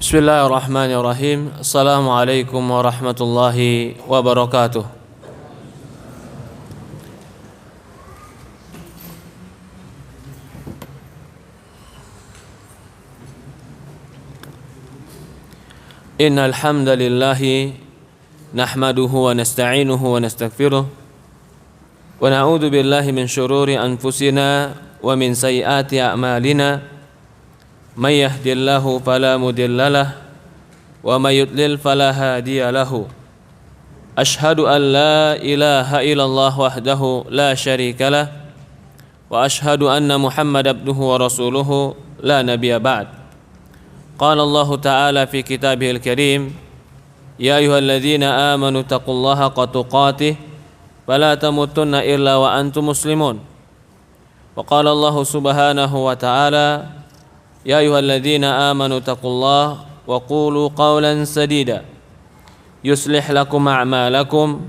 Bismillahirrahmanirrahim. Assalamualaikum warahmatullahi wabarakatuh. Innal hamdalillahi nahmaduhu wa nasta'inuhu wa nastaghfiruh wa na'udzu billahi min shururi anfusina wa min sayyiati a'malina. May yahdihillahu fala mudilla lahu wa may yudlil fala hadiya lahu. Ashhadu an la ilaha illallah wahdahu la syarika lah wa ashhadu anna Muhammadan abduhu wa rasuluhu la nabiyya ba'd. Qala Allah Ta'ala fi kitabihil karim, ya ayyuhalladzina amanu taqullaha haqqa tuqatih wa la tamutunna illa wa antum muslimun. Wa qala Allah Subhanahu wa ta'ala, ya ayyuhalladzina amanu taqullaha wa qulu qawlan sadida yuslih lakum a'malakum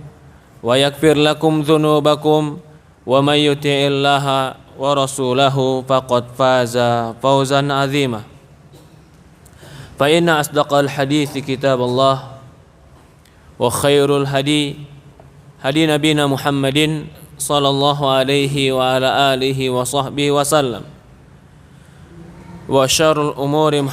wa yaghfir lakum dhunubakum wa may yuti'illaha wa rasulahu faqad faza fawzan 'azima. Fa inna asdaqal hadithi kitabullah wa khairul hadi nabiyina Muhammadin sallallahu alaihi wa ala alihi wa sahbihi wa sallam. Wa syarrul umuri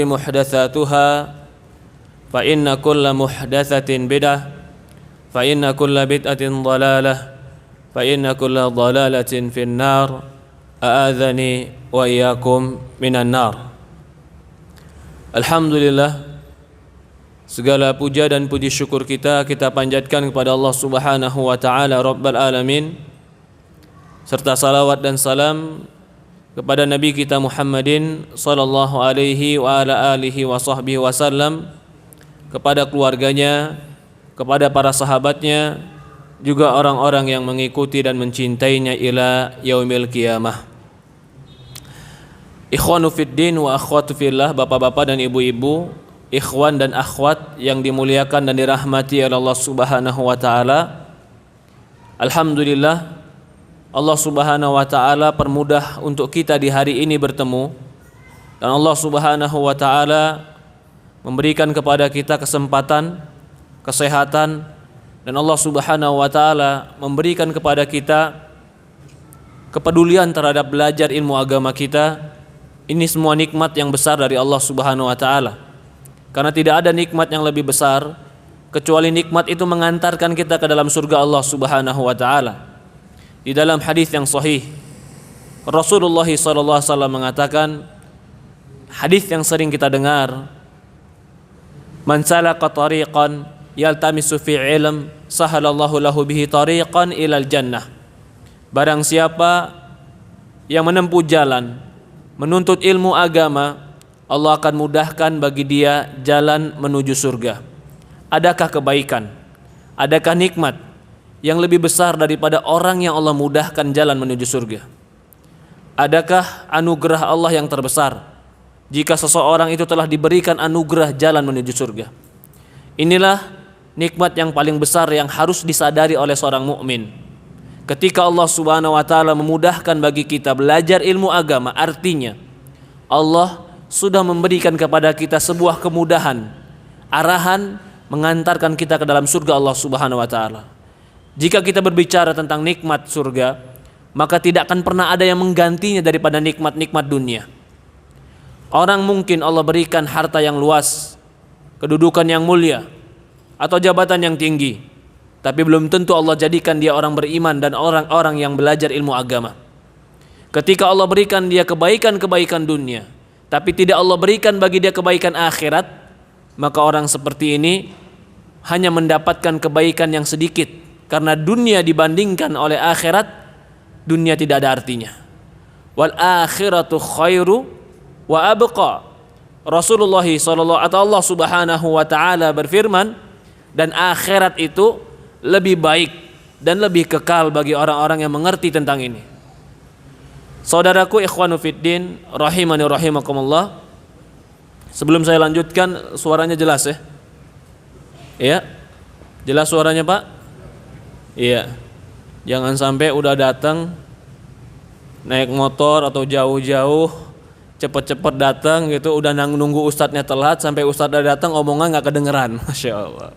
muhdatsatuha fa inna kulla muhdatsatin bid'ah fa inna kulla bid'atin dhalalah fa inna kulla dhalalatin finnar. A'adzani wa iyyakum minan nar. Alhamdulillah, segala puja dan puji syukur kita panjatkan kepada Allah Subhanahu wa ta'ala Rabbal Alamin, serta salawat dan salam kepada Nabi kita Muhammadin sallallahu alaihi wa ala alihi wa sahbihi wasallam, kepada keluarganya, kepada para sahabatnya, juga orang-orang yang mengikuti dan mencintainya ila yaumil qiyamah. Ikhwanu fiddin wa akhwatu fillah, bapak-bapak dan ibu-ibu, ikhwan dan akhwat yang dimuliakan dan dirahmati oleh Allah Subhanahu wa ta'ala. Alhamdulillah, Allah Subhanahu wa ta'ala permudah untuk kita di hari ini bertemu, dan Allah Subhanahu wa ta'ala memberikan kepada kita kesempatan, kesehatan, dan Allah Subhanahu wa ta'ala memberikan kepada kita kepedulian terhadap belajar ilmu agama kita. Ini semua nikmat yang besar dari Allah Subhanahu wa ta'ala, karena tidak ada nikmat yang lebih besar kecuali nikmat itu mengantarkan kita ke dalam surga Allah Subhanahu wa ta'ala. Di dalam hadis yang sahih, Rasulullah SAW mengatakan, hadis yang sering kita dengar, man salaka tariqan yaltamisu fi ilm sahalallahu lahu bihi tariqan ilal jannah. Barang siapa yang menempuh jalan menuntut ilmu agama, Allah akan mudahkan bagi dia jalan menuju surga. Adakah kebaikan, adakah nikmat yang lebih besar daripada orang yang Allah mudahkan jalan menuju surga? Adakah anugerah Allah yang terbesar jika seseorang itu telah diberikan anugerah jalan menuju surga? Inilah nikmat yang paling besar yang harus disadari oleh seorang mukmin. Ketika Allah Subhanahu wa ta'ala memudahkan bagi kita belajar ilmu agama, artinya Allah sudah memberikan kepada kita sebuah kemudahan, arahan mengantarkan kita ke dalam surga Allah Subhanahu wa ta'ala. Jika kita berbicara tentang nikmat surga, maka tidak akan pernah ada yang menggantinya daripada nikmat-nikmat dunia. Orang mungkin Allah berikan harta yang luas, kedudukan yang mulia, atau jabatan yang tinggi, tapi belum tentu Allah jadikan dia orang beriman dan orang-orang yang belajar ilmu agama. Ketika Allah berikan dia kebaikan-kebaikan dunia, tapi tidak Allah berikan bagi dia kebaikan akhirat, maka orang seperti ini hanya mendapatkan kebaikan yang sedikit, karena dunia dibandingkan oleh akhirat, dunia tidak ada artinya. Wal akhiratu khairu wa abqa. Rasulullah sallallahu atau Allah Subhanahu wa ta'ala berfirman, dan akhirat itu lebih baik dan lebih kekal bagi orang-orang yang mengerti tentang ini. Saudaraku ikhwanu fiddin rahimani rahimakumullah, sebelum saya lanjutkan, suaranya jelas ya? Iya? Jelas suaranya Pak? Iya. Jangan sampai udah datang naik motor atau jauh-jauh, cepet-cepet datang gitu, udah nunggu ustadznya telat, sampai ustadznya datang omongan nggak kedengeran. Masya Allah.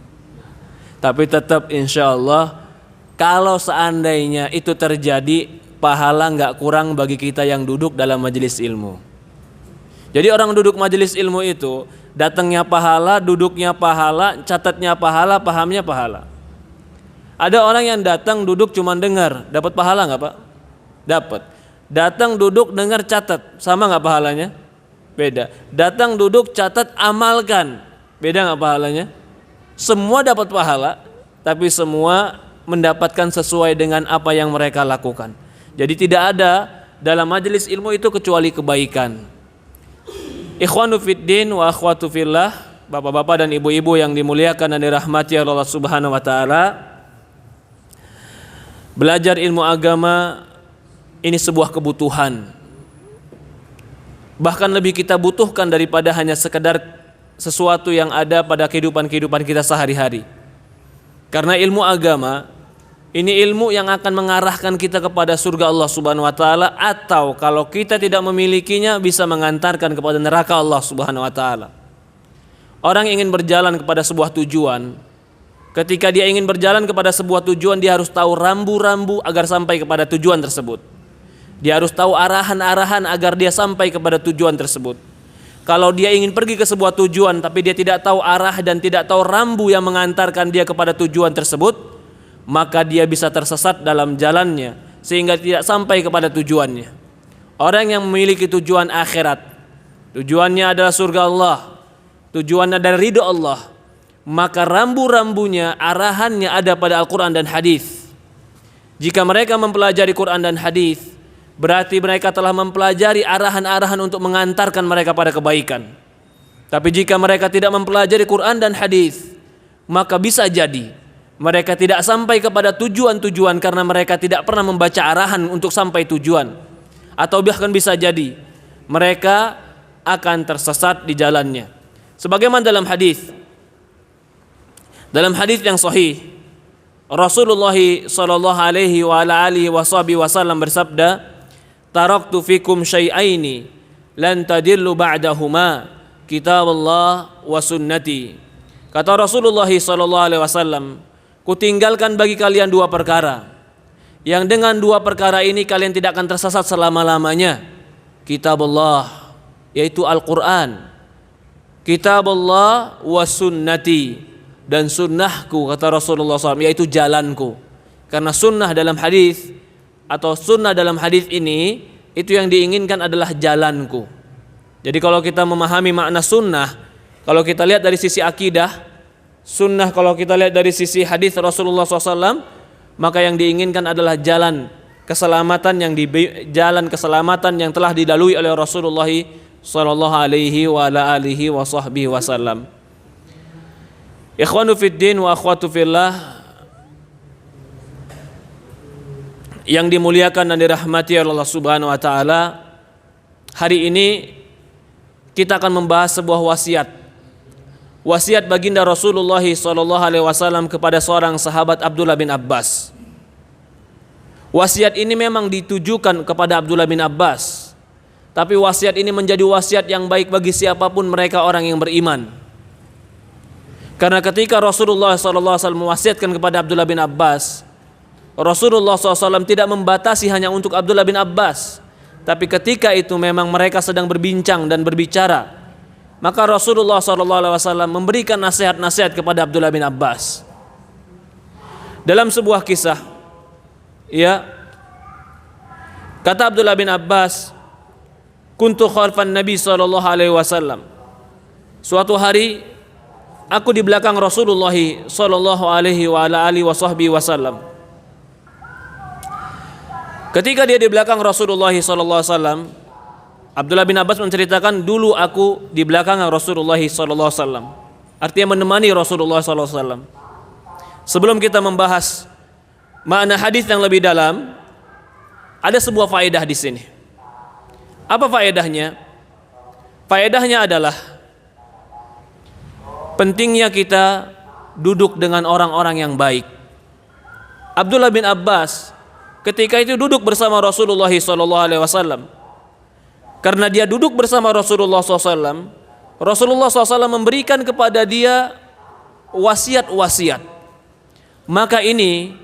Tapi tetap insya Allah, kalau seandainya itu terjadi, pahala nggak kurang bagi kita yang duduk dalam majelis ilmu. Jadi orang duduk majelis ilmu itu datangnya pahala, duduknya pahala, catatnya pahala, pahamnya pahala. Ada orang yang datang duduk cuma dengar, dapat pahala nggak Pak? Dapat. Datang duduk dengar catat, sama nggak pahalanya? Beda. Datang duduk catat amalkan, beda nggak pahalanya? Semua dapat pahala, tapi semua mendapatkan sesuai dengan apa yang mereka lakukan. Jadi tidak ada dalam majelis ilmu itu kecuali kebaikan. Ikhwanu fiddin wa akhwatu fillah, bapak-bapak dan ibu-ibu yang dimuliakan dan dirahmati Allah Subhanahu wa taala. Belajar ilmu agama ini sebuah kebutuhan. Bahkan lebih kita butuhkan daripada hanya sekedar sesuatu yang ada pada kehidupan kita sehari-hari. Karena ilmu agama ini ilmu yang akan mengarahkan kita kepada surga Allah Subhanahu wa taala, atau kalau kita tidak memilikinya bisa mengantarkan kepada neraka Allah Subhanahu wa taala. Orang ingin berjalan kepada sebuah tujuan. Ketika dia ingin berjalan kepada sebuah tujuan, dia harus tahu rambu-rambu agar sampai kepada tujuan tersebut. Dia harus tahu arahan-arahan agar dia sampai kepada tujuan tersebut. Kalau dia ingin pergi ke sebuah tujuan tapi dia tidak tahu arah dan tidak tahu rambu yang mengantarkan dia kepada tujuan tersebut, maka dia bisa tersesat dalam jalannya sehingga tidak sampai kepada tujuannya. Orang yang memiliki tujuan akhirat, tujuannya adalah surga Allah, tujuannya adalah ridho Allah, maka rambu-rambunya, arahannya ada pada Al-Quran dan Hadis. Jika mereka mempelajari Quran dan Hadis, berarti mereka telah mempelajari arahan-arahan untuk mengantarkan mereka pada kebaikan. Tapi jika mereka tidak mempelajari Quran dan Hadis, maka bisa jadi mereka tidak sampai kepada tujuan-tujuan karena mereka tidak pernah membaca arahan untuk sampai tujuan. Atau bahkan bisa jadi mereka akan tersesat di jalannya. Sebagaimana dalam hadis yang sahih, Rasulullah sallallahu alaihi wa ala alihi wasallam bersabda, "Taraktu fikum syai'aini lan tadillu ba'dahuma, kitabullah wa sunnati." Kata Rasulullah sallallahu alaihi wasallam, "Kutinggalkan bagi kalian dua perkara, yang dengan dua perkara ini kalian tidak akan tersesat selama-lamanya. Kitabullah, yaitu Al-Quran, kitabullah wa sunnati, dan sunnahku," kata Rasulullah SAW, yaitu jalanku. Karena sunnah dalam hadis atau sunnah dalam hadis ini, itu yang diinginkan adalah jalanku. Jadi kalau kita memahami makna sunnah, kalau kita lihat dari sisi akidah, sunnah kalau kita lihat dari sisi hadis Rasulullah SAW, maka yang diinginkan adalah jalan keselamatan yang telah dilalui oleh Rasulullah sallallahu alaihi wa ala alihi wa sahbihi wasallam. Ikhwanu fiddin wa akhwatu fillah yang dimuliakan dan dirahmati Allah Subhanahu wa taala, hari ini kita akan membahas sebuah wasiat baginda Rasulullah sallallahu alaihi wasallam kepada seorang sahabat Abdullah bin Abbas. Wasiat ini memang ditujukan kepada Abdullah bin Abbas, tapi wasiat ini menjadi wasiat yang baik bagi siapapun mereka orang yang beriman. Karena ketika Rasulullah SAW mewasiatkan kepada Abdullah bin Abbas, Rasulullah SAW tidak membatasi hanya untuk Abdullah bin Abbas, tapi ketika itu memang mereka sedang berbincang dan berbicara, maka Rasulullah SAW memberikan nasihat-nasihat kepada Abdullah bin Abbas. Dalam sebuah kisah, kata Abdullah bin Abbas, "Kuntu khalfan Nabi SAW." Suatu hari aku di belakang Rasulullah sallallahu alaihi wa ala alihi wasallam. Ketika dia di belakang Rasulullah sallallahu alaihi wasallam, Abdullah bin Abbas menceritakan, dulu aku di belakang Rasulullah sallallahu alaihi wasallam. Artinya menemani Rasulullah sallallahu alaihi wasallam. Sebelum kita membahas makna hadis yang lebih dalam, ada sebuah faedah di sini. Apa faedahnya? Faedahnya adalah pentingnya kita duduk dengan orang-orang yang baik. Abdullah bin Abbas ketika itu duduk bersama Rasulullah SAW. Karena dia duduk bersama Rasulullah SAW, Rasulullah SAW memberikan kepada dia wasiat-wasiat. Maka ini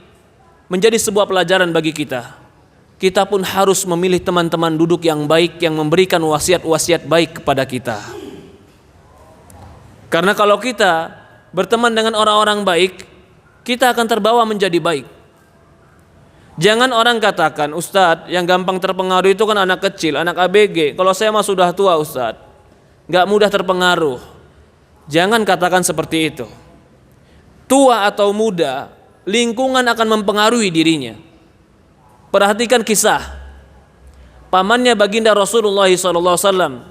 menjadi sebuah pelajaran bagi kita. Kita pun harus memilih teman-teman duduk yang baik, yang memberikan wasiat-wasiat baik kepada kita. Karena kalau kita berteman dengan orang-orang baik, kita akan terbawa menjadi baik. Jangan orang katakan, Ustadz, yang gampang terpengaruh itu kan anak kecil, anak ABG. Kalau saya mah sudah tua, Ustadz, gak mudah terpengaruh. Jangan katakan seperti itu. Tua atau muda, lingkungan akan mempengaruhi dirinya. Perhatikan kisah pamannya baginda Rasulullah SAW,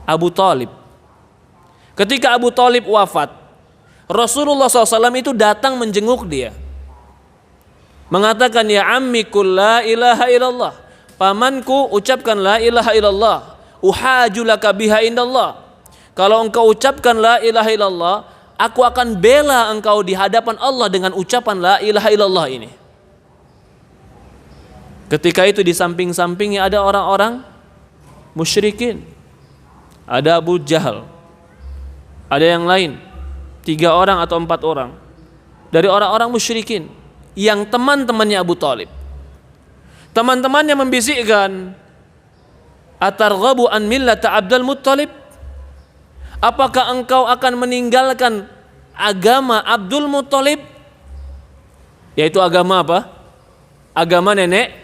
Abu Talib. Ketika Abu Talib wafat, Rasulullah SAW itu datang menjenguk dia, mengatakan, ya ammi qul la ilaha illallah, pamanku ucapkan la ilaha illallah, uhajulaka biha indallah. Kalau engkau ucapkan la ilaha illallah, aku akan bela engkau di hadapan Allah dengan ucapan la ilaha illallah ini. Ketika itu di samping-sampingnya ada orang-orang musyrikin, ada Abu Jahal, ada yang lain, 3 orang atau 4 orang dari orang-orang musyrikin yang teman-temannya Abu Talib. Teman-temannya membisikkan, atarghabu an millata Abdul Muttalib, apakah engkau akan meninggalkan agama Abdul Muttalib? Yaitu agama apa? Agama nenek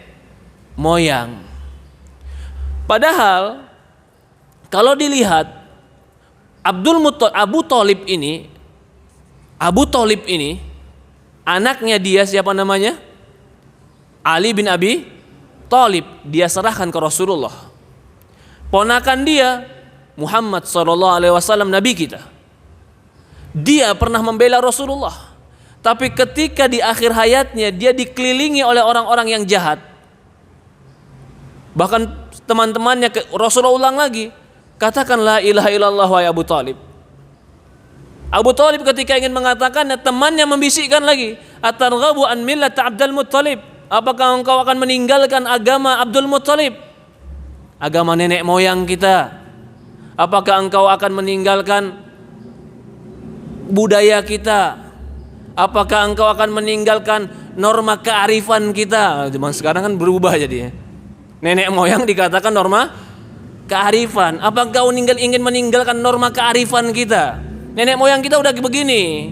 moyang. Padahal kalau dilihat Abu Talib ini anaknya dia siapa namanya? Ali bin Abi Talib. Dia serahkan ke Rasulullah. Ponakan dia Muhammad SAW, Nabi kita. Dia pernah membela Rasulullah. Tapi ketika di akhir hayatnya dia dikelilingi oleh orang-orang yang jahat. Bahkan teman-temannya, Rasulullah ulang lagi, katakan la ilaha illallah wa Abu Talib. Abu Talib ketika ingin mengatakannya, temannya membisikkan lagi, atarghabu an millata Abdul Muttalib, apakah engkau akan meninggalkan agama Abdul Muttalib, agama nenek moyang kita? Apakah engkau akan meninggalkan budaya kita? Apakah engkau akan meninggalkan norma kearifan kita? Zaman sekarang kan berubah jadinya. Nenek moyang dikatakan norma kearifan. Apa engkau ingin meninggalkan norma kearifan kita? Nenek moyang kita udah begini.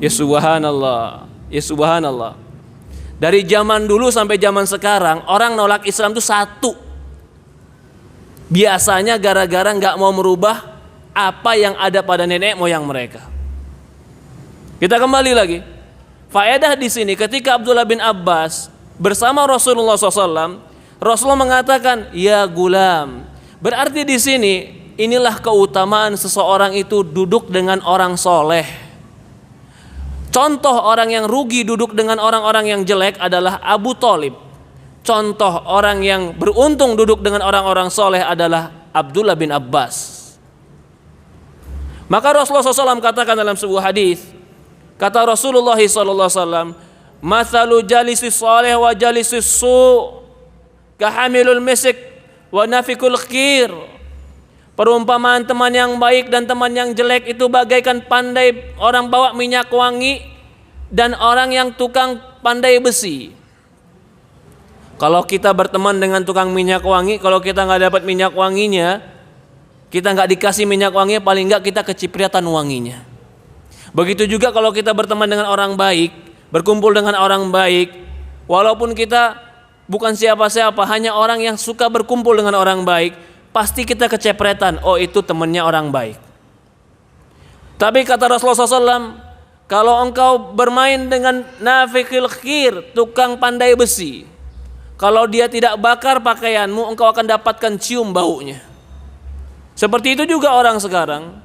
Ya subhanallah. Ya subhanallah. Dari zaman dulu sampai zaman sekarang, orang nolak Islam itu satu. Biasanya gara-gara nggak mau merubah apa yang ada pada nenek moyang mereka. Kita kembali lagi. Faedah di sini ketika Abdullah bin Abbas bersama Rasulullah SAW, Rasulullah mengatakan, ya gulam. Berarti di sini inilah keutamaan seseorang itu duduk dengan orang soleh. Contoh orang yang rugi duduk dengan orang-orang yang jelek adalah Abu Talib. Contoh orang yang beruntung duduk dengan orang-orang soleh adalah Abdullah bin Abbas. Maka Rasulullah SAW katakan dalam sebuah hadis, kata Rasulullah SAW, mathalu jalisis soleh wa jalisis su' kahamilul misik wa nafikul khir. Perumpamaan teman yang baik dan teman yang jelek itu bagaikan pandai orang bawa minyak wangi dan orang yang tukang pandai besi. Kalau kita berteman dengan tukang minyak wangi, kalau kita nggak dapat minyak wanginya, kita nggak dikasih minyak wanginya, paling nggak kita kecipratan wanginya. Begitu juga kalau kita berteman dengan orang baik, berkumpul dengan orang baik, walaupun kita bukan siapa-siapa, hanya orang yang suka berkumpul dengan orang baik, pasti kita kecipratan, oh itu temannya orang baik. Tapi kata Rasulullah SAW, kalau engkau bermain dengan nafikil khir, tukang pandai besi, kalau dia tidak bakar pakaianmu, engkau akan dapatkan cium baunya. Seperti itu juga orang sekarang.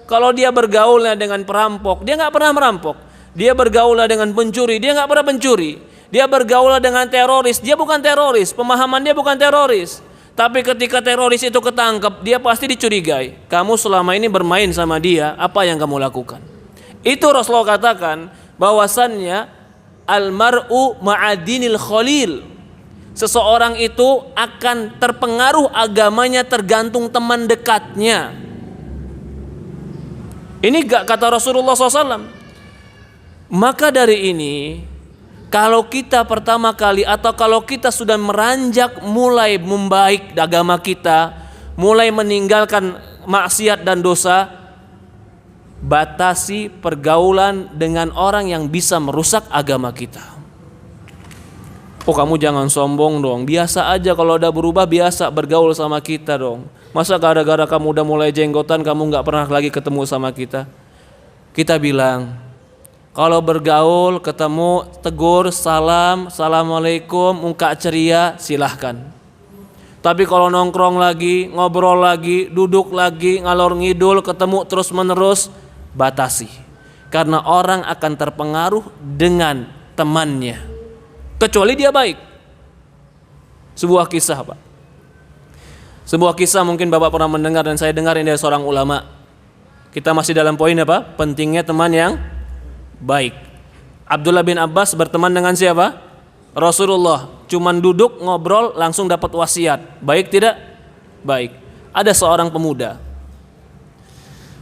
Kalau dia bergaulnya dengan perampok, dia nggak pernah merampok. Dia bergaulnya dengan pencuri, dia nggak pernah pencuri. Dia bergaulnya dengan teroris, dia bukan teroris. Pemahaman dia bukan teroris. Tapi ketika teroris itu ketangkep, dia pasti dicurigai. Kamu selama ini bermain sama dia, apa yang kamu lakukan? Itu Rasulullah katakan bahwasannya al-mar'u ma'adinil khalil. Seseorang itu akan terpengaruh agamanya tergantung teman dekatnya. Ini gak kata Rasulullah SAW. Maka dari ini, kalau kita pertama kali atau kalau kita sudah meranjak mulai membaik agama kita, mulai meninggalkan maksiat dan dosa, batasi pergaulan dengan orang yang bisa merusak agama kita. Oh, kamu jangan sombong dong. Biasa aja kalau udah berubah, biasa bergaul sama kita dong. Masa gara-gara kamu udah mulai jenggotan kamu gak pernah lagi ketemu sama kita? Kita bilang, kalau bergaul, ketemu, tegur, salam, assalamualaikum, muka ceria, silahkan. Tapi kalau nongkrong lagi, ngobrol lagi, duduk lagi, ngalor ngidul, ketemu terus menerus, batasi. Karena orang akan terpengaruh dengan temannya. Kecuali dia baik. Sebuah kisah, Pak. Sebuah kisah mungkin Bapak pernah mendengar dan saya dengar ini dari seorang ulama. Kita masih dalam poin apa? Pentingnya teman yang baik. Abdullah bin Abbas berteman dengan siapa? Rasulullah. Cuman duduk ngobrol langsung dapat wasiat. Baik tidak? Baik. Ada seorang pemuda.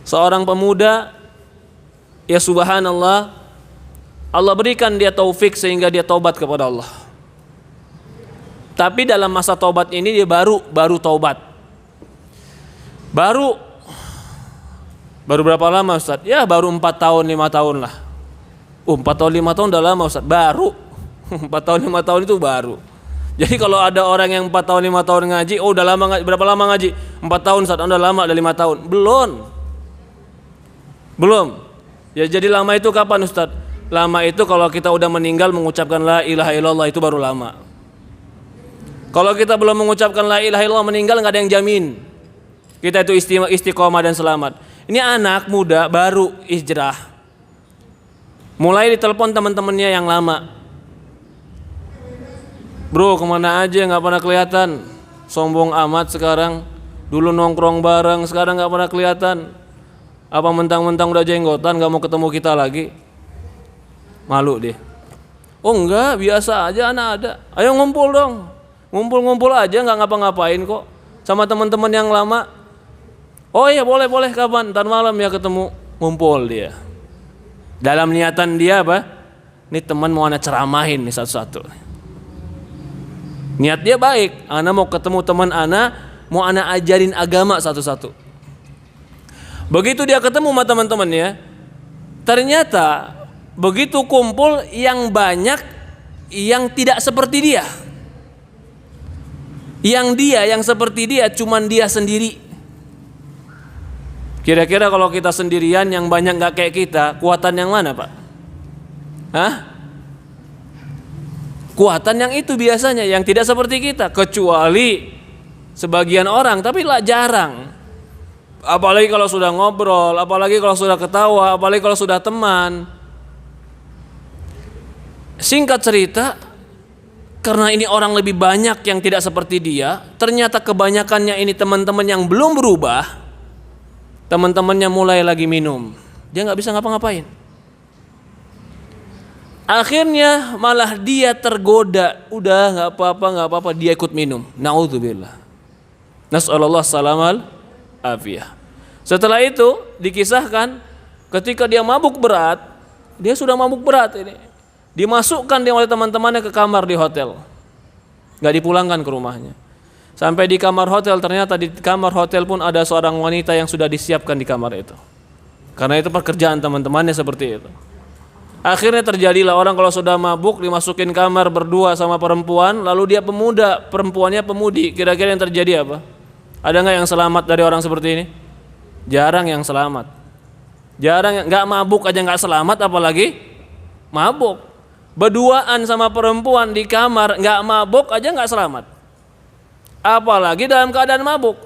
Seorang pemuda, ya subhanallah, Allah berikan dia taufik sehingga dia taubat kepada Allah. Tapi dalam masa taubat ini dia baru taubat. Baru berapa lama Ustaz? Ya baru 4 tahun 5 tahun lah. 4 tahun 5 tahun udah lama Ustaz. Baru 4 tahun 5 tahun itu baru. Jadi kalau ada orang yang 4 tahun 5 tahun ngaji, oh udah lama ngaji. Berapa lama ngaji? 4 tahun Ustaz. Udah lama, udah 5 tahun. Belum. Ya jadi lama itu kapan Ustaz? Lama itu kalau kita udah meninggal mengucapkan la ilaha illallah, itu baru lama. Kalau kita belum mengucapkan la ilaha illallah meninggal nggak ada yang jamin kita itu istiqomah dan selamat. Ini anak muda baru hijrah, mulai ditelepon teman-temannya yang lama. Bro, kemana aja nggak pernah kelihatan, sombong amat sekarang. Dulu nongkrong bareng, sekarang nggak pernah kelihatan. Apa mentang-mentang udah jenggotan nggak mau ketemu kita lagi? Malu deh. Oh enggak, biasa aja anak ada. Ayo ngumpul dong. Ngumpul-ngumpul aja, nggak ngapa-ngapain kok. Sama teman-teman yang lama. Oh iya boleh kapan? Ntar malam ya ketemu. Ngumpul dia. Dalam niatan dia apa? Ini teman mau ana ceramahin nih satu-satu. Niat dia baik. Ana mau ketemu teman ana, mau ana ajarin agama satu-satu. Begitu dia ketemu sama teman-temannya, ternyata begitu kumpul yang banyak yang tidak seperti dia. Yang seperti dia cuman dia sendiri. Kira-kira kalau kita sendirian yang banyak gak kayak kita, kuatan yang mana Pak? Hah? Kuatan yang itu biasanya, yang tidak seperti kita. Kecuali sebagian orang, tapi lah jarang. Apalagi kalau sudah ngobrol, apalagi kalau sudah ketawa, apalagi kalau sudah teman. Singkat cerita, karena ini orang lebih banyak yang tidak seperti dia, ternyata kebanyakannya ini teman-teman yang belum berubah. Teman-temannya mulai lagi minum, dia nggak bisa ngapa-ngapain. Akhirnya malah dia tergoda, udah nggak apa-apa, dia ikut minum. Naudzubillah. Nas'alullah salamal afiyah. Setelah itu dikisahkan ketika dia mabuk berat, dia sudah mabuk berat ini. Dimasukkan dia oleh teman-temannya ke kamar di hotel. Gak dipulangkan ke rumahnya. Sampai di kamar hotel, ternyata di kamar hotel pun ada seorang wanita yang sudah disiapkan di kamar itu. Karena itu pekerjaan teman-temannya seperti itu. Akhirnya terjadilah orang kalau sudah mabuk dimasukin kamar berdua sama perempuan, lalu dia pemuda, perempuannya pemudi. Kira-kira yang terjadi apa? Ada gak yang selamat dari orang seperti ini? Jarang yang selamat. Jarang, gak mabuk aja gak selamat, apalagi mabuk. Berduaan sama perempuan di kamar, nggak mabuk aja nggak selamat. Apalagi dalam keadaan mabuk.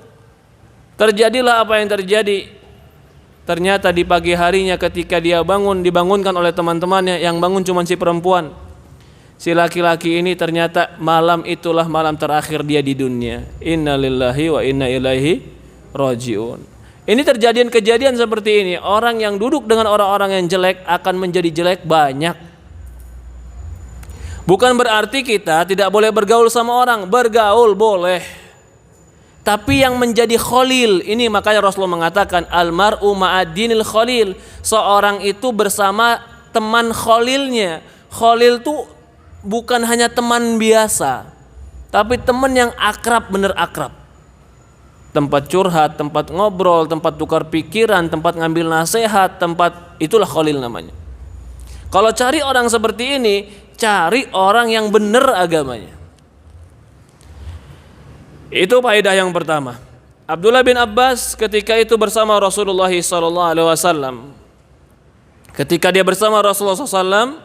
Terjadilah apa yang terjadi. Ternyata di pagi harinya ketika dia dibangunkan oleh teman-temannya, yang bangun cuma si perempuan. Si laki-laki ini ternyata malam itulah malam terakhir dia di dunia. Innalillahi wa inna ilaihi rajiun. Ini kejadian seperti ini. Orang yang duduk dengan orang-orang yang jelek akan menjadi jelek banyak. Bukan berarti kita tidak boleh bergaul sama orang, bergaul boleh. Tapi yang menjadi khalil, ini makanya Rasulullah mengatakan almar'u ma'adinil khalil. Seorang itu bersama teman khalilnya. Khalil itu bukan hanya teman biasa, tapi teman yang akrab, bener akrab. Tempat curhat, tempat ngobrol, tempat tukar pikiran, tempat ngambil nasihat, tempat, itulah khalil namanya. Kalau cari orang seperti ini, cari orang yang bener agamanya. Itu faedah yang pertama. Abdullah bin Abbas ketika itu bersama Rasulullah SAW. Ketika dia bersama Rasulullah SAW,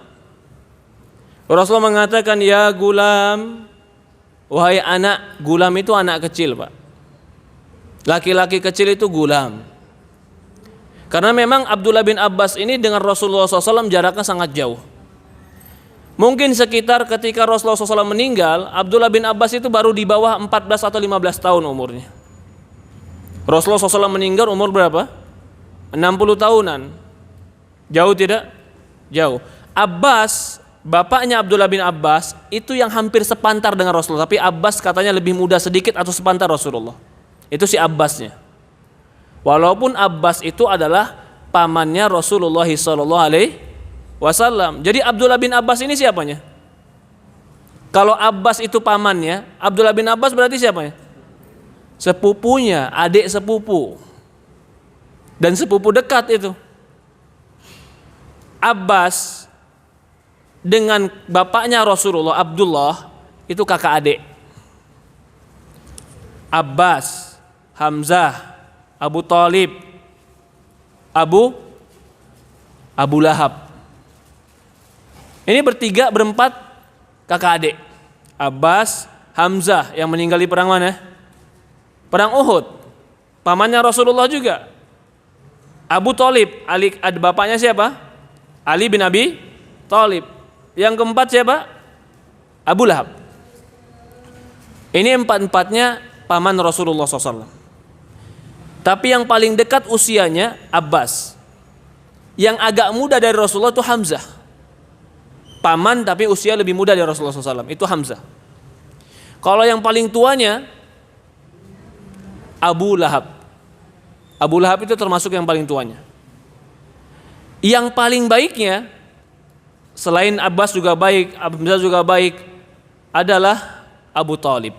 Rasulullah mengatakan, ya gulam, wahai anak. Gulam itu anak kecil, Pak. Laki-laki kecil itu gulam. Karena memang Abdullah bin Abbas ini dengan Rasulullah SAW jaraknya sangat jauh. Mungkin sekitar ketika Rasulullah SAW meninggal, Abdullah bin Abbas itu baru di bawah 14 atau 15 tahun umurnya. Rasulullah SAW meninggal umur berapa? 60 tahunan. Jauh tidak? Jauh. Abbas, bapaknya Abdullah bin Abbas, itu yang hampir sepantar dengan Rasulullah. Tapi Abbas katanya lebih muda sedikit atau sepantar Rasulullah. Itu si Abbasnya. Walaupun Abbas itu adalah pamannya Rasulullah SAW. Jadi Abdullah bin Abbas ini siapanya? Kalau Abbas itu pamannya, Abdullah bin Abbas berarti siapanya? Sepupunya, adik sepupu. Dan sepupu dekat itu. Abbas dengan bapaknya Rasulullah, Abdullah, itu kakak adik. Abbas, Hamzah, Abu Thalib, Abu Lahab. Ini bertiga, berempat kakak adik. Abbas, Hamzah yang meninggal di perang mana? Perang Uhud. Pamannya Rasulullah juga. Abu Thalib, bapaknya siapa? Ali bin Abi Thalib. Yang keempat siapa? Abu Lahab. Ini empat-empatnya paman Rasulullah SAW. Tapi yang paling dekat usianya Abbas. Yang agak muda dari Rasulullah itu Hamzah. Paman tapi usia lebih muda dari Rasulullah SAW, itu Hamzah. Kalau yang paling tuanya Abu Lahab. Abu Lahab itu termasuk yang paling tuanya. Yang paling baiknya, selain Abbas juga baik, Hamzah juga baik, adalah Abu Thalib.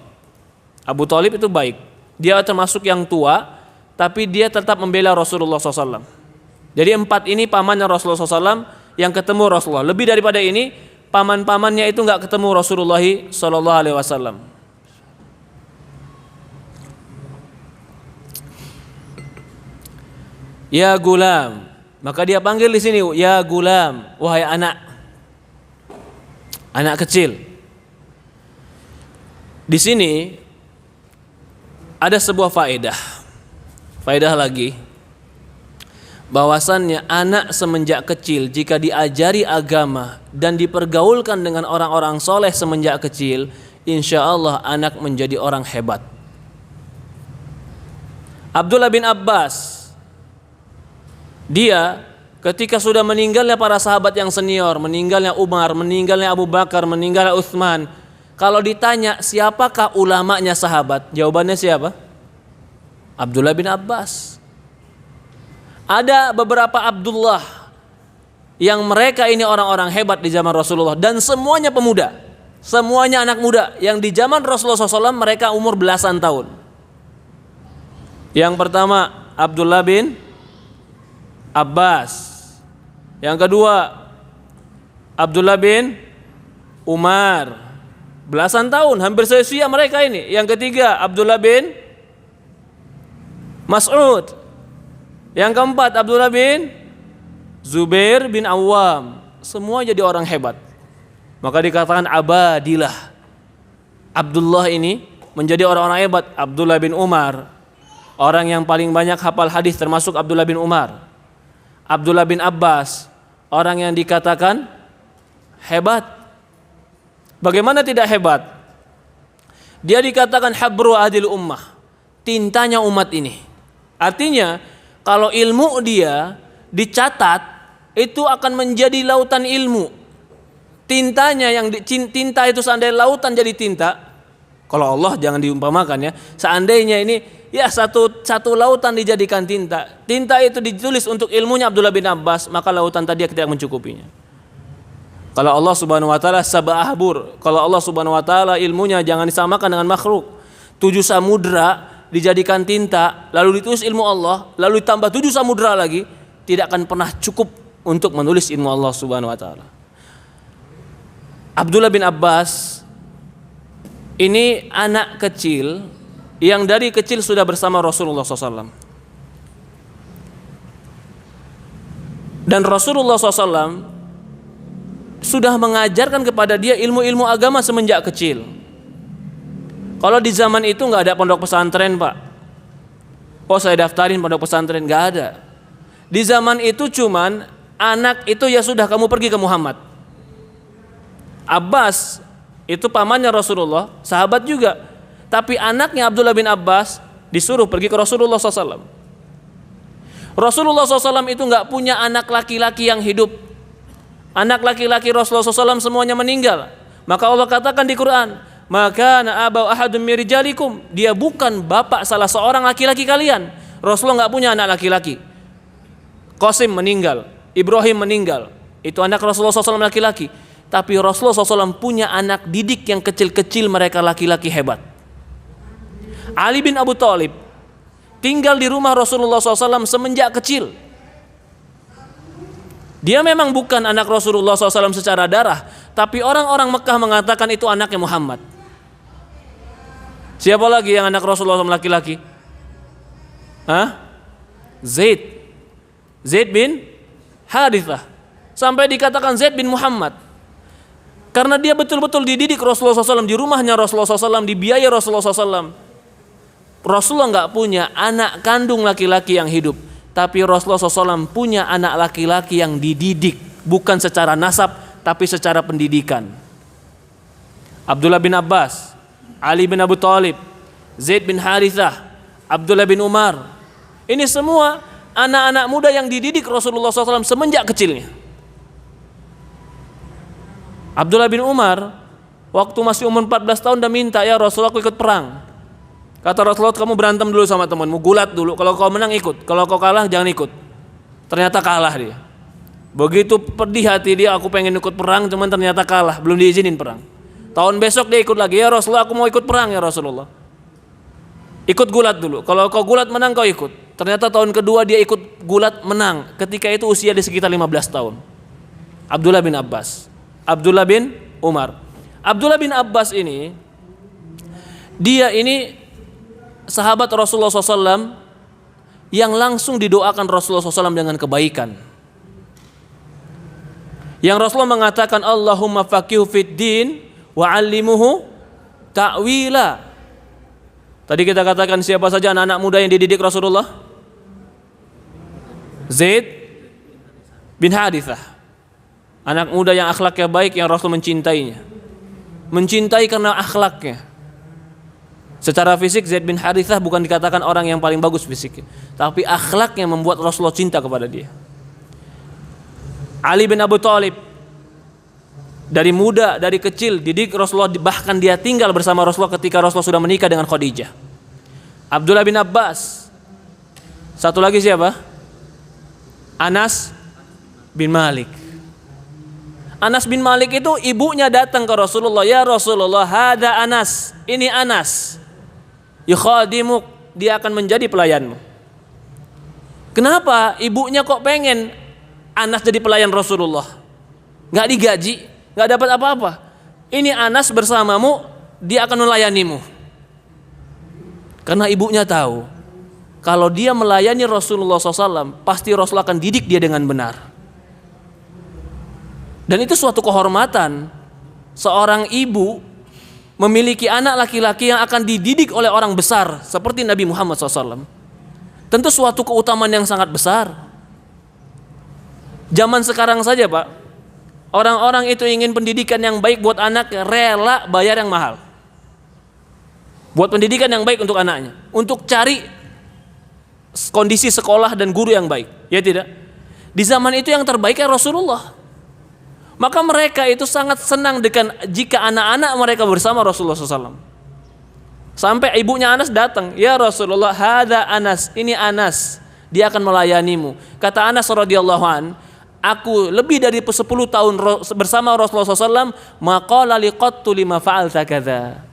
Abu Thalib itu baik. Dia termasuk yang tua, tapi dia tetap membela Rasulullah SAW. Jadi empat ini pamannya Rasulullah SAW yang ketemu Rasulullah. Lebih daripada ini, paman-pamannya itu nggak ketemu Rasulullah SAW. Ya gulam, maka dia panggil di sini, ya gulam, wahai anak kecil. Di sini ada sebuah faedah lagi, bahwasannya anak semenjak kecil jika diajari agama dan dipergaulkan dengan orang-orang soleh semenjak kecil, insya Allah anak menjadi orang hebat. Abdullah bin Abbas, dia ketika sudah meninggalnya para sahabat yang senior, meninggalnya Umar, meninggalnya Abu Bakar, meninggalnya Utsman, kalau ditanya siapakah ulamanya sahabat, jawabannya siapa? Abdullah bin Abbas. Ada beberapa Abdullah yang mereka ini orang-orang hebat di zaman Rasulullah, dan semuanya pemuda, semuanya anak muda yang di zaman Rasulullah SAW mereka umur belasan tahun. Yang pertama Abdullah bin Abbas, yang kedua Abdullah bin Umar, belasan tahun, hampir seusia mereka ini. Yang ketiga Abdullah bin Mas'ud. Yang keempat Abdullah bin Zubair bin Awam. Semua jadi orang hebat. Maka dikatakan abadilah. Abdullah ini menjadi orang-orang hebat. Abdullah bin Umar, orang yang paling banyak hafal hadis termasuk Abdullah bin Umar. Abdullah bin Abbas, orang yang dikatakan hebat. Bagaimana tidak hebat? Dia dikatakan habru adil ummah, tintanya umat ini. Artinya kalau ilmu dia dicatat, itu akan menjadi lautan ilmu. tintanya tinta itu seandainya lautan jadi tinta, kalau Allah jangan diumpamakan ya, seandainya ini ya satu lautan dijadikan tinta, tinta itu ditulis untuk ilmunya Abdullah bin Abbas, maka lautan tadi tidak mencukupinya. Kalau Allah Subhanahu wa taala sab'ah abhur, kalau Allah Subhanahu wa taala ilmunya jangan disamakan dengan makhluk. 7 samudra dijadikan tinta, lalu ditulis ilmu Allah, lalu ditambah 7 samudra lagi, tidak akan pernah cukup untuk menulis ilmu Allah Subhanahu wa taala. Abdullah bin Abbas ini anak kecil yang dari kecil sudah bersama Rasulullah SAW. Dan Rasulullah SAW sudah mengajarkan kepada dia ilmu-ilmu agama semenjak kecil. Kalau di zaman itu nggak ada pondok pesantren, Pak. Oh, saya daftarin pondok pesantren, nggak ada. Di zaman itu cuman anak itu ya sudah, kamu pergi ke Muhammad. Abbas itu pamannya Rasulullah, sahabat juga. Tapi anaknya Abdullah bin Abbas disuruh pergi ke Rasulullah SAW. Rasulullah SAW itu nggak punya anak laki-laki yang hidup. Anak laki-laki Rasulullah SAW semuanya meninggal. Maka Allah katakan di Quran, maka abau ahadum mirijalikum, dia bukan bapak salah seorang laki-laki kalian. Rasulullah nggak punya anak laki-laki. Qasim meninggal, Ibrahim meninggal, itu anak Rasulullah SAW laki-laki. Tapi Rasulullah SAW punya anak didik yang kecil-kecil, mereka laki-laki hebat. Ali bin Abu Thalib tinggal di rumah Rasulullah SAW semenjak kecil. Dia memang bukan anak Rasulullah SAW secara darah, tapi orang-orang Mekah mengatakan itu anaknya Muhammad. Siapa lagi yang anak Rasulullah SAW laki-laki? Zaid bin Harithah. Sampai dikatakan Zaid bin Muhammad, karena dia betul-betul dididik Rasulullah SAW, di rumahnya Rasulullah SAW, dibiayai Rasulullah SAW. Rasulullah nggak punya anak kandung laki-laki yang hidup, tapi Rasulullah SAW punya anak laki-laki yang dididik, bukan secara nasab, tapi secara pendidikan. Abdullah bin Abbas, Ali bin Abu Thalib, Zaid bin Harithah, Abdullah bin Umar, ini semua anak-anak muda yang dididik Rasulullah SAW semenjak kecilnya. Abdullah bin Umar waktu masih umur 14 tahun udah minta, ya Rasulullah, aku ikut perang. Kata Rasulullah, kamu berantem dulu sama temanmu, gulat dulu, kalau kau menang ikut, kalau kau kalah jangan ikut. Ternyata kalah dia. Begitu pedih hati dia, aku pengen ikut perang, cuman ternyata kalah, belum diizinin perang. Tahun besok dia ikut lagi, ya Rasulullah, aku mau ikut perang ya Rasulullah. Ikut gulat dulu, kalau kau gulat menang kau ikut. Ternyata tahun kedua dia ikut gulat menang. Ketika itu usia di sekitar 15 tahun. Abdullah bin Abbas, Abdullah bin Umar. Abdullah bin Abbas ini, dia ini sahabat Rasulullah SAW yang langsung didoakan Rasulullah SAW dengan kebaikan. Yang Rasulullah mengatakan, Allahumma faqihu fid din wa 'allimuhu ta'wila. Tadi kita katakan siapa saja anak-anak muda yang dididik Rasulullah? Zaid bin Harithah, anak muda yang akhlaknya baik, yang Rasul mencintainya. Mencintai karena akhlaknya. Secara fisik Zaid bin Harithah bukan dikatakan orang yang paling bagus fisiknya, tapi akhlaknya membuat Rasulullah cinta kepada dia. Ali bin Abu Thalib, dari muda, dari kecil didik Rasulullah, bahkan dia tinggal bersama Rasulullah ketika Rasulullah sudah menikah dengan Khadijah. Abdullah bin Abbas. Satu lagi siapa? Anas bin Malik. Anas bin Malik itu ibunya datang ke Rasulullah, ya Rasulullah, hada Anas, ini Anas, yukhadimuk, dia akan menjadi pelayanmu. Kenapa ibunya kok pengen Anas jadi pelayan Rasulullah? Gak digaji, gak dapat apa-apa. Ini Anas bersamamu, dia akan melayanimu. Karena ibunya tahu, kalau dia melayani Rasulullah SAW, pasti Rasulullah akan didik dia dengan benar. Dan itu suatu kehormatan seorang ibu memiliki anak laki-laki yang akan dididik oleh orang besar seperti Nabi Muhammad SAW. Tentu suatu keutamaan yang sangat besar. Zaman sekarang saja Pak, orang-orang itu ingin pendidikan yang baik buat anak, rela bayar yang mahal buat pendidikan yang baik untuk anaknya, untuk cari kondisi sekolah dan guru yang baik. Ya tidak? Di zaman itu yang terbaik ya Rasulullah. Maka mereka itu sangat senang dengan jika anak-anak mereka bersama Rasulullah SAW. Sampai ibunya Anas datang, ya Rasulullah, hada Anas, ini Anas, dia akan melayanimu. Kata Anas radhiyallahu an, aku lebih dari 10 tahun bersama Rasulullah SAW, maqala liqattu lima fa'alta kadza.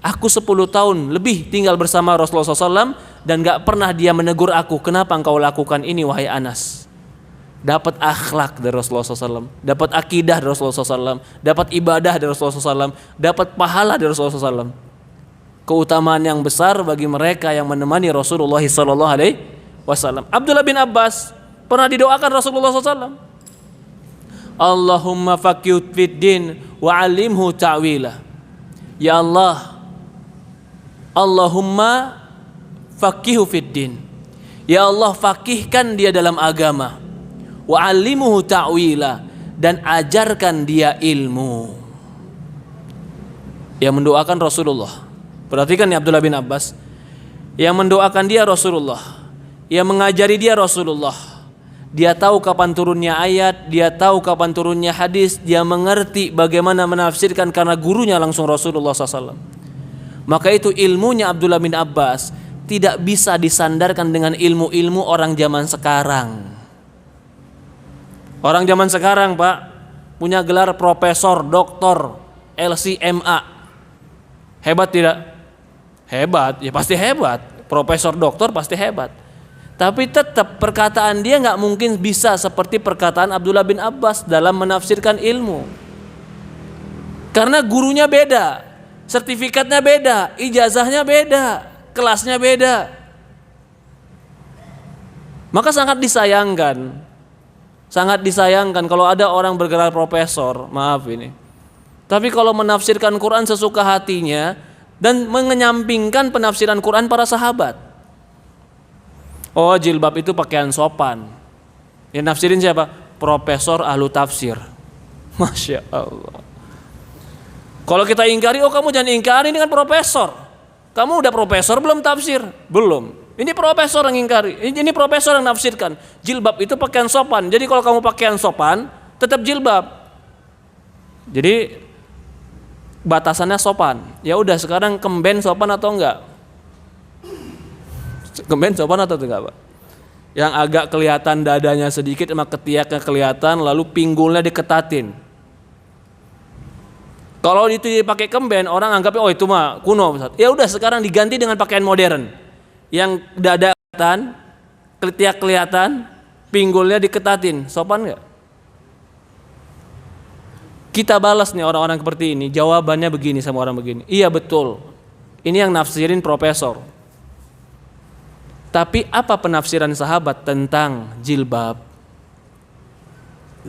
Aku 10 tahun lebih tinggal bersama Rasulullah SAW dan gak pernah dia menegur aku, kenapa engkau lakukan ini wahai Anas. Dapat akhlak dari Rasulullah SAW, dapat akidah dari Rasulullah SAW, dapat ibadah dari Rasulullah SAW, dapat pahala dari Rasulullah SAW. Keutamaan yang besar bagi mereka yang menemani Rasulullah SAW. Abdullah bin Abbas pernah didoakan Rasulullah SAW. Allahumma faqihhu fid din wa 'allimhu ta'wila. Ya Allah, Allahumma faqihhu fid din. Ya Allah, faqihkan dia dalam agama. Wa 'allimhu ta'wila, dan ajarkan dia ilmu. Yang mendoakan Rasulullah. Perhatikan ya Abdullah bin Abbas. Yang mendoakan dia Rasulullah, yang mengajari dia Rasulullah. Dia tahu kapan turunnya ayat, dia tahu kapan turunnya hadis, dia mengerti bagaimana menafsirkan karena gurunya langsung Rasulullah SAW. Maka itu ilmunya Abdullah bin Abbas tidak bisa disandarkan dengan ilmu-ilmu orang zaman sekarang. Orang zaman sekarang Pak punya gelar profesor, doktor, LCMA. Hebat tidak? Hebat, ya pasti hebat. Profesor, doktor pasti hebat. Tapi tetap perkataan dia nggak mungkin bisa seperti perkataan Abdullah bin Abbas dalam menafsirkan ilmu. Karena gurunya beda, sertifikatnya beda, ijazahnya beda, kelasnya beda. Maka sangat disayangkan kalau ada orang bergelar profesor, maaf ini. Tapi kalau menafsirkan Quran sesuka hatinya dan mengenyampingkan penafsiran Quran para sahabat. Oh, jilbab itu pakaian sopan. Yang nafsirin siapa? Profesor ahlu tafsir. Masya Allah. Kalau kita ingkari, oh kamu jangan ingkari, ini kan profesor. Kamu udah profesor belum tafsir? Belum. Ini profesor yang ingkari, ini profesor yang nafsirkan. Jilbab itu pakaian sopan. Jadi kalau kamu pakaian sopan, tetap jilbab. Jadi batasannya sopan. Ya udah, sekarang kemben sopan atau enggak? Kemben sopan atau enggak, Pak? Yang agak kelihatan dadanya sedikit sama ketiaknya kelihatan, lalu pinggulnya diketatin. Kalau itu dipakai kemben, orang anggapnya oh itu mah kuno. Ya udah, sekarang diganti dengan pakaian modern. Yang dada kelihatan, ketiak kelihatan, pinggulnya diketatin, sopan nggak? Kita balas nih orang-orang seperti ini, jawabannya begini sama orang begini. Iya betul, ini yang nafsirin profesor. Tapi apa penafsiran sahabat tentang jilbab?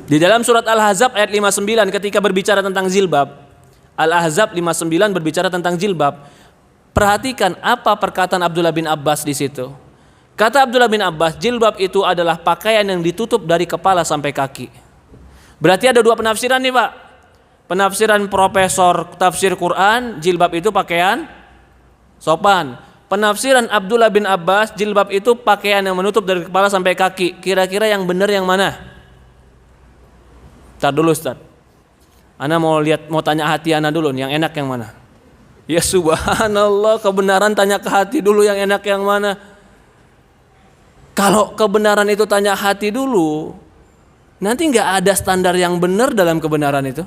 Di dalam surat Al-Ahzab ayat 59 ketika berbicara tentang jilbab, Al-Ahzab 59 berbicara tentang jilbab. Perhatikan apa perkataan Abdullah bin Abbas di situ. Kata Abdullah bin Abbas, jilbab itu adalah pakaian yang ditutup dari kepala sampai kaki. Berarti ada dua penafsiran nih Pak. Penafsiran profesor tafsir Quran, jilbab itu pakaian sopan. Penafsiran Abdullah bin Abbas, jilbab itu pakaian yang menutup dari kepala sampai kaki. Kira-kira yang benar yang mana? Tar dulu Ustaz. Ana mau tanya hati Ana dulu, yang enak yang mana? Ya subhanallah, kebenaran tanya ke hati dulu, yang enak yang mana? Kalau kebenaran itu tanya hati dulu, nanti nggak ada standar yang benar dalam kebenaran itu.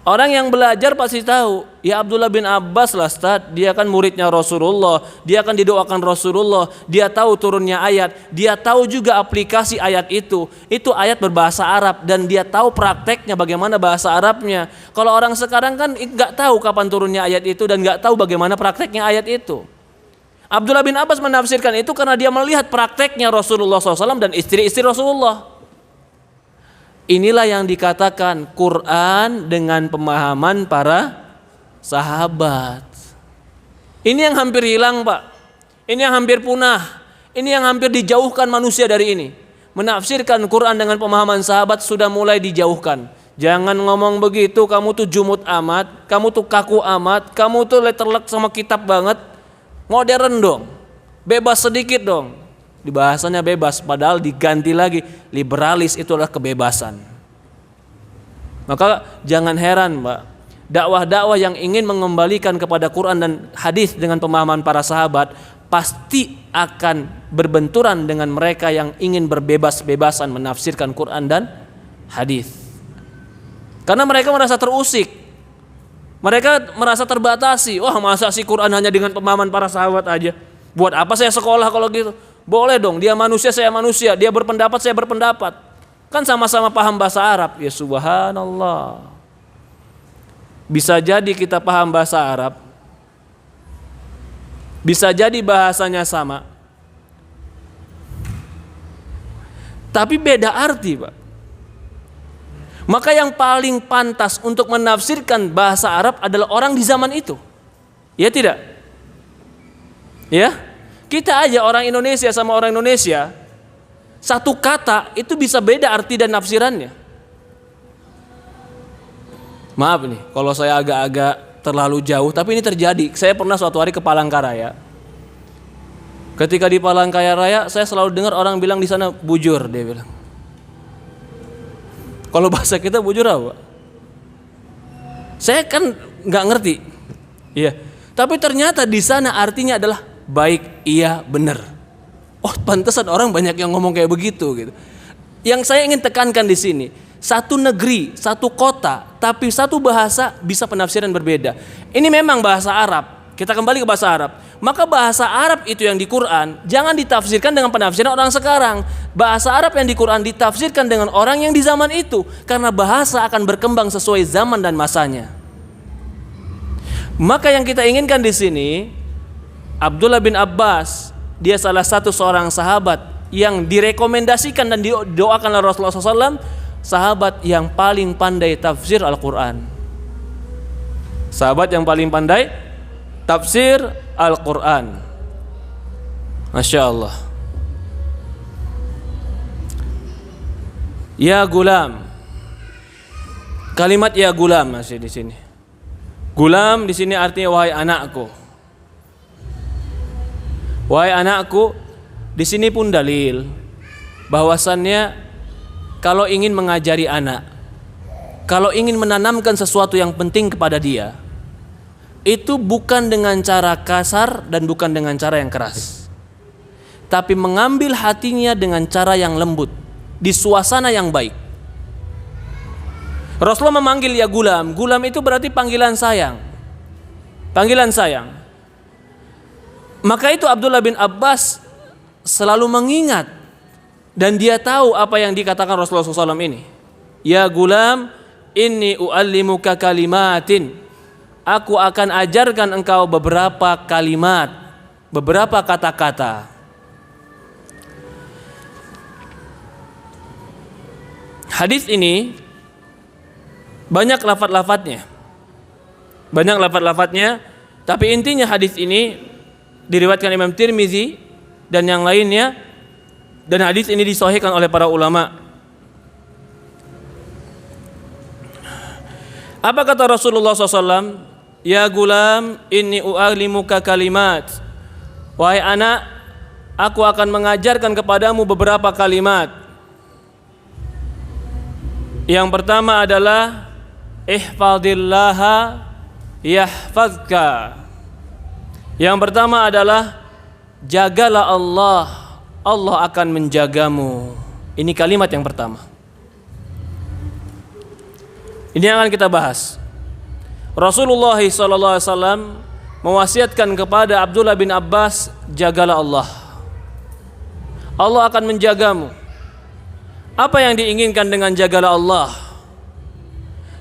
Orang yang belajar pasti tahu, ya Abdullah bin Abbas lah Ustaz, dia kan muridnya Rasulullah, dia kan didoakan Rasulullah, dia tahu turunnya ayat, dia tahu juga aplikasi ayat itu ayat berbahasa Arab dan dia tahu prakteknya bagaimana bahasa Arabnya. Kalau orang sekarang kan nggak tahu kapan turunnya ayat itu dan nggak tahu bagaimana prakteknya ayat itu. Abdullah bin Abbas menafsirkan itu karena dia melihat prakteknya Rasulullah SAW dan istri-istri Rasulullah. Inilah yang dikatakan Quran dengan pemahaman para sahabat. Ini yang hampir hilang Pak. Ini yang hampir punah. Ini yang hampir dijauhkan manusia dari ini. Menafsirkan Quran dengan pemahaman sahabat sudah mulai dijauhkan. Jangan ngomong begitu, kamu tuh jumut amat, kamu tuh kaku amat, kamu tuh letterlek sama kitab banget. Modern dong, bebas sedikit dong. Di bahasanya bebas, padahal diganti lagi liberalis itu adalah kebebasan. Maka jangan heran, Mbak, dakwah-dakwah yang ingin mengembalikan kepada Quran dan hadis dengan pemahaman para sahabat pasti akan berbenturan dengan mereka yang ingin berbebas-bebasan menafsirkan Quran dan hadis. Karena mereka merasa terusik, mereka merasa terbatasi. Wah, masa sih Quran hanya dengan pemahaman para sahabat aja? Buat apa saya sekolah kalau gitu? Boleh dong, dia manusia, saya manusia, dia berpendapat, saya berpendapat. Kan sama-sama paham bahasa Arab. Ya subhanallah. Bisa jadi kita paham bahasa Arab, bisa jadi bahasanya sama, tapi beda arti, Pak. Maka yang paling pantas untuk menafsirkan bahasa Arab adalah orang di zaman itu. Ya tidak? Ya? Kita aja orang Indonesia sama orang Indonesia, satu kata itu bisa beda arti dan nafsirannya. Maaf nih kalau saya agak-agak terlalu jauh, tapi ini terjadi. Saya pernah suatu hari ke Palangkaraya. Ketika di Palangkaraya, saya selalu dengar orang bilang di sana bujur, dia bilang. Kalau bahasa kita bujur apa? Saya kan nggak ngerti. Iya. Tapi ternyata di sana artinya adalah baik, iya, benar. Oh, pantesan orang banyak yang ngomong kayak begitu gitu. Yang saya ingin tekankan di sini, satu negeri, satu kota, tapi satu bahasa bisa penafsiran berbeda. Ini memang bahasa Arab. Kita kembali ke bahasa Arab. Maka bahasa Arab itu yang di Quran jangan ditafsirkan dengan penafsiran orang sekarang. Bahasa Arab yang di Quran ditafsirkan dengan orang yang di zaman itu, karena bahasa akan berkembang sesuai zaman dan masanya. Maka yang kita inginkan di sini, Abdullah bin Abbas, dia salah satu seorang sahabat yang direkomendasikan dan didoakan oleh Rasulullah SAW, sahabat yang paling pandai tafsir Al-Quran. Sahabat yang paling pandai tafsir Al-Quran. Masya Allah. Ya gulam. Kalimat ya gulam masih di sini. Gulam di sini artinya wahai anakku. Wahai anakku, di sini pun dalil bahwasannya kalau ingin mengajari anak, kalau ingin menanamkan sesuatu yang penting kepada dia, itu bukan dengan cara kasar dan bukan dengan cara yang keras, tapi mengambil hatinya dengan cara yang lembut, di suasana yang baik. Rasulullah memanggil ya gulam. Gulam itu berarti panggilan sayang. Panggilan sayang. Maka itu Abdullah bin Abbas selalu mengingat dan dia tahu apa yang dikatakan Rasulullah SAW ini. Ya gulam, inni u'allimuka kalimatin. Aku akan ajarkan engkau beberapa kalimat, beberapa kata-kata. Hadis ini banyak lafaz-lafaznya. Banyak lafaz-lafaznya, tapi intinya hadis ini diriwayatkan Imam Tirmizi dan yang lainnya, dan hadis ini disahihkan oleh para ulama. Apa kata Rasulullah SAW? Ya gulam, inni u'allimuka kalimat. Wahai anak, aku akan mengajarkan kepadamu beberapa kalimat. Yang pertama adalah ihfazillaha yahfazka. Yang pertama adalah jagalah Allah, Allah akan menjagamu. Ini kalimat yang pertama. Ini yang akan kita bahas. Rasulullah SAW mewasiatkan kepada Abdullah bin Abbas, jagalah Allah, Allah akan menjagamu. Apa yang diinginkan dengan jagalah Allah?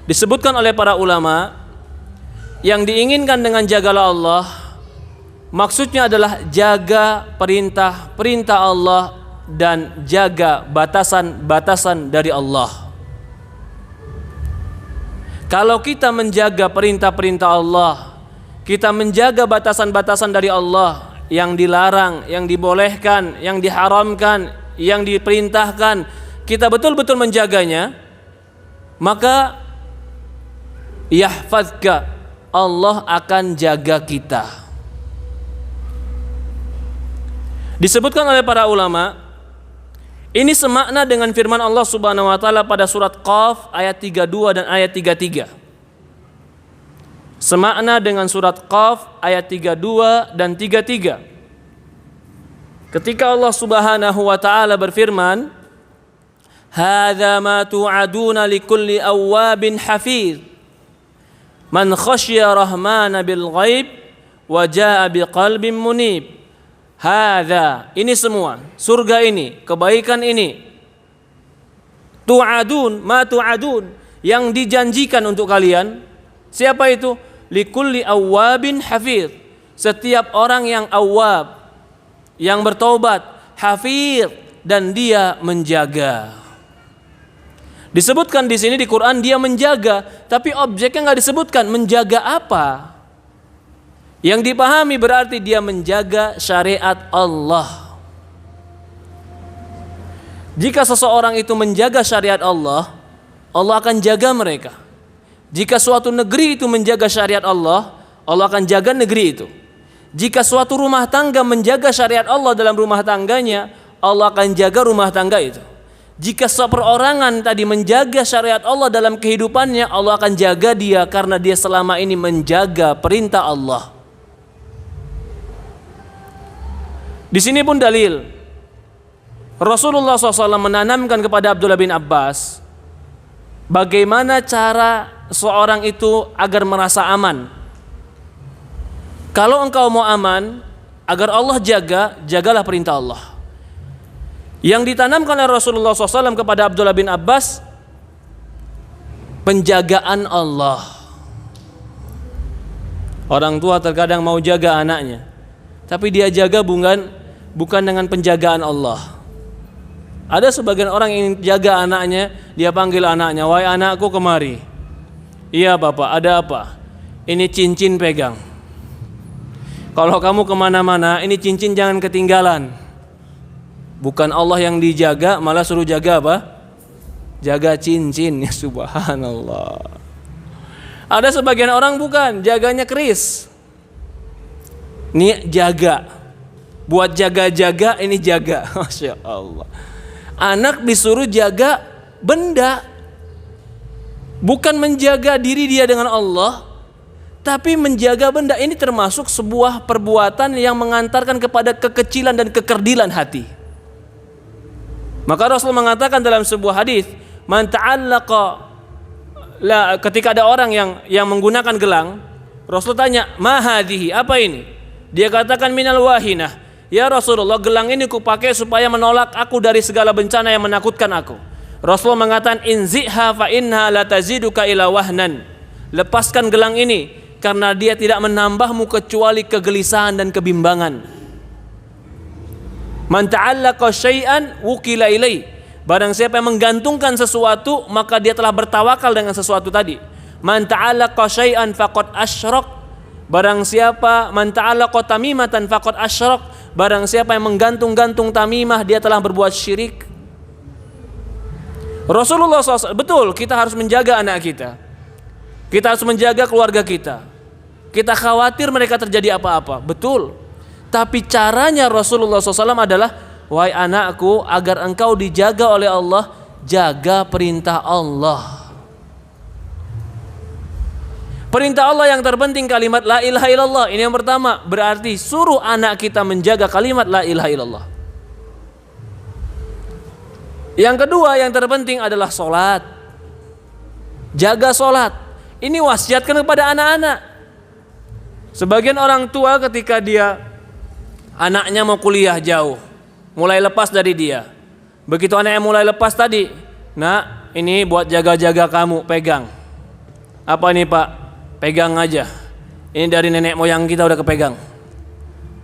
Disebutkan oleh para ulama, yang diinginkan dengan jagalah Allah maksudnya adalah jaga perintah-perintah Allah dan jaga batasan-batasan dari Allah. Kalau kita menjaga perintah-perintah Allah, kita menjaga batasan-batasan dari Allah, yang dilarang, yang dibolehkan, yang diharamkan, yang diperintahkan, kita betul-betul menjaganya, maka yahfazka, Allah akan jaga kita. Disebutkan oleh para ulama, Ini semakna dengan firman Allah Subhanahu wa taala pada surat Qaf ayat 32 dan ayat 33. Semakna dengan surat Qaf ayat 32 dan 33. Ketika Allah Subhanahu wa taala berfirman, "Hadza ma tu'aduna likulli awwabin hafiz. Man khasyiya rahmana bil ghaib wa jaa'a biqalbin munib." Hadza, ini semua, surga ini, kebaikan ini. Tu'adun, ma tu'adun, yang dijanjikan untuk kalian. Siapa itu? Likulli awwabin hafiz. Setiap orang yang awwab, yang bertaubat, hafiz, dan dia menjaga. Disebutkan di sini di Quran dia menjaga, tapi objeknya nggak disebutkan. Menjaga apa? Yang dipahami berarti dia menjaga syariat Allah. Jika seseorang itu menjaga syariat Allah, Allah akan jaga mereka. Jika suatu negeri itu menjaga syariat Allah, Allah akan jaga negeri itu. Jika suatu rumah tangga menjaga syariat Allah dalam rumah tangganya, Allah akan jaga rumah tangga itu. Jika seperorangan tadi menjaga syariat Allah dalam kehidupannya, Allah akan jaga dia karena dia selama ini menjaga perintah Allah. Di sini pun dalil. Rasulullah SAW menanamkan kepada Abdullah bin Abbas bagaimana cara seorang itu agar merasa aman. Kalau engkau mau aman, agar Allah jaga, jagalah perintah Allah. Yang ditanamkan oleh Rasulullah SAW kepada Abdullah bin Abbas, penjagaan Allah. Orang tua terkadang mau jaga anaknya, tapi dia jaga bukan dengan penjagaan Allah. Ada sebagian orang yang jaga anaknya, dia panggil anaknya, "Wahai anakku, kemari." "Iya bapak, ada apa?" "Ini cincin pegang. Kalau kamu kemana-mana, ini cincin jangan ketinggalan." Bukan Allah yang dijaga, malah suruh jaga apa? Jaga cincin. Ya subhanallah. Ada sebagian orang bukan, jaganya keris. Ini jaga. Buat jaga-jaga, ini jaga. Masya Allah. Anak disuruh jaga benda, bukan menjaga diri dia dengan Allah, tapi menjaga benda. Ini termasuk sebuah perbuatan yang mengantarkan kepada kekecilan dan kekerdilan hati. Maka Rasul mengatakan dalam sebuah hadis, "Man ta'allaqa," ketika ada orang yang menggunakan gelang, Rasul tanya, "Ma hadhihi?" Apa ini? Dia katakan, "Minal wahinah." "Ya Rasulullah, gelang ini kupakai supaya menolak aku dari segala bencana yang menakutkan aku." Rasul mengatakan, "Inziha fa inna la taziduka ila wahnan." Lepaskan gelang ini karena dia tidak menambahmu kecuali kegelisahan dan kebimbangan. "Man ta'allaqa syai'an wukila ilai." Barang siapa yang menggantungkan sesuatu, maka dia telah bertawakal dengan sesuatu tadi. "Man ta'allaqa syai'an faqad asyrak." Barang siapa man ta'allaqa tamimatan faqad asyrak. Barang siapa yang menggantung-gantung tamimah, dia telah berbuat syirik. Rasulullah SAW, betul kita harus menjaga anak kita. Kita harus menjaga keluarga kita. Kita khawatir mereka terjadi apa-apa, betul. Tapi caranya Rasulullah SAW adalah, "Wahai anakku, agar engkau dijaga oleh Allah, jaga perintah Allah." Perintah Allah yang terpenting kalimat la ilaha illallah. Ini yang pertama, berarti suruh anak kita menjaga kalimat la ilaha illallah. Yang kedua yang terpenting adalah sholat. Jaga sholat. Ini wasiatkan kepada anak-anak. Sebagian orang tua ketika anaknya mau kuliah jauh, mulai lepas dari dia. Begitu anaknya mulai lepas tadi, "Nak, ini buat jaga-jaga kamu, pegang." "Apa ini Pak?" "Pegang aja. Ini dari nenek moyang kita udah kepegang."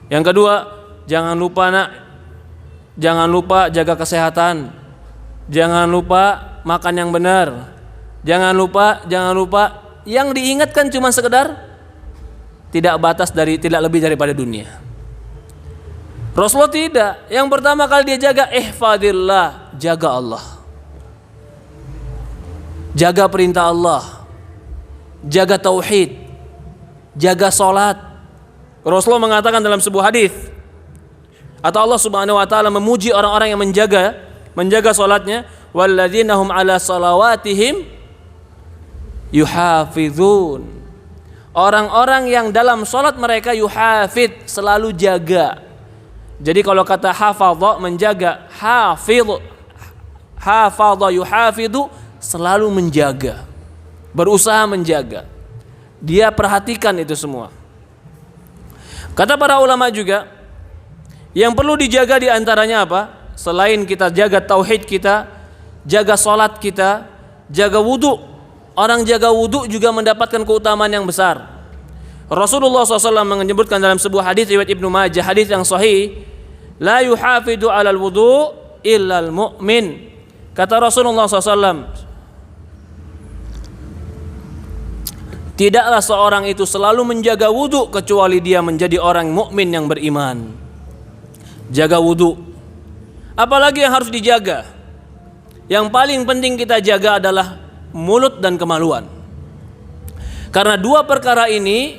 Yang kedua, "Jangan lupa nak, jangan lupa jaga kesehatan. Jangan lupa makan yang benar. Jangan lupa." Yang diingatkan cuma sekedar tidak lebih daripada dunia. Rasulullah tidak. Yang pertama kali dia jaga, ihfadillah, jaga Allah. Jaga perintah Allah. Jaga tauhid. Jaga salat. Rasulullah mengatakan dalam sebuah hadis, atau Allah Subhanahu wa taala memuji orang-orang yang menjaga menjaga salatnya. Walladzina hum 'ala salawatihim yuhafizun. Orang-orang yang dalam salat mereka yuhafid, selalu jaga. Jadi kalau kata hafadha menjaga, hafadha yuhafidu, selalu menjaga, berusaha menjaga. Dia perhatikan itu semua. Kata para ulama juga, yang perlu dijaga di antaranya apa? Selain kita jaga tauhid kita, jaga salat kita, jaga wudu. Orang jaga wudu juga mendapatkan keutamaan yang besar. Rasulullah SAW menyebutkan dalam sebuah hadis riwayat Ibnu Majah, hadis yang sahih, la yuhafidu 'alal wudu illal mu'min. Kata Rasulullah SAW, tidaklah seorang itu selalu menjaga wudu kecuali dia menjadi orang mukmin yang beriman. Jaga wudu. Apalagi yang harus dijaga? Yang paling penting kita jaga adalah mulut dan kemaluan. Karena dua perkara ini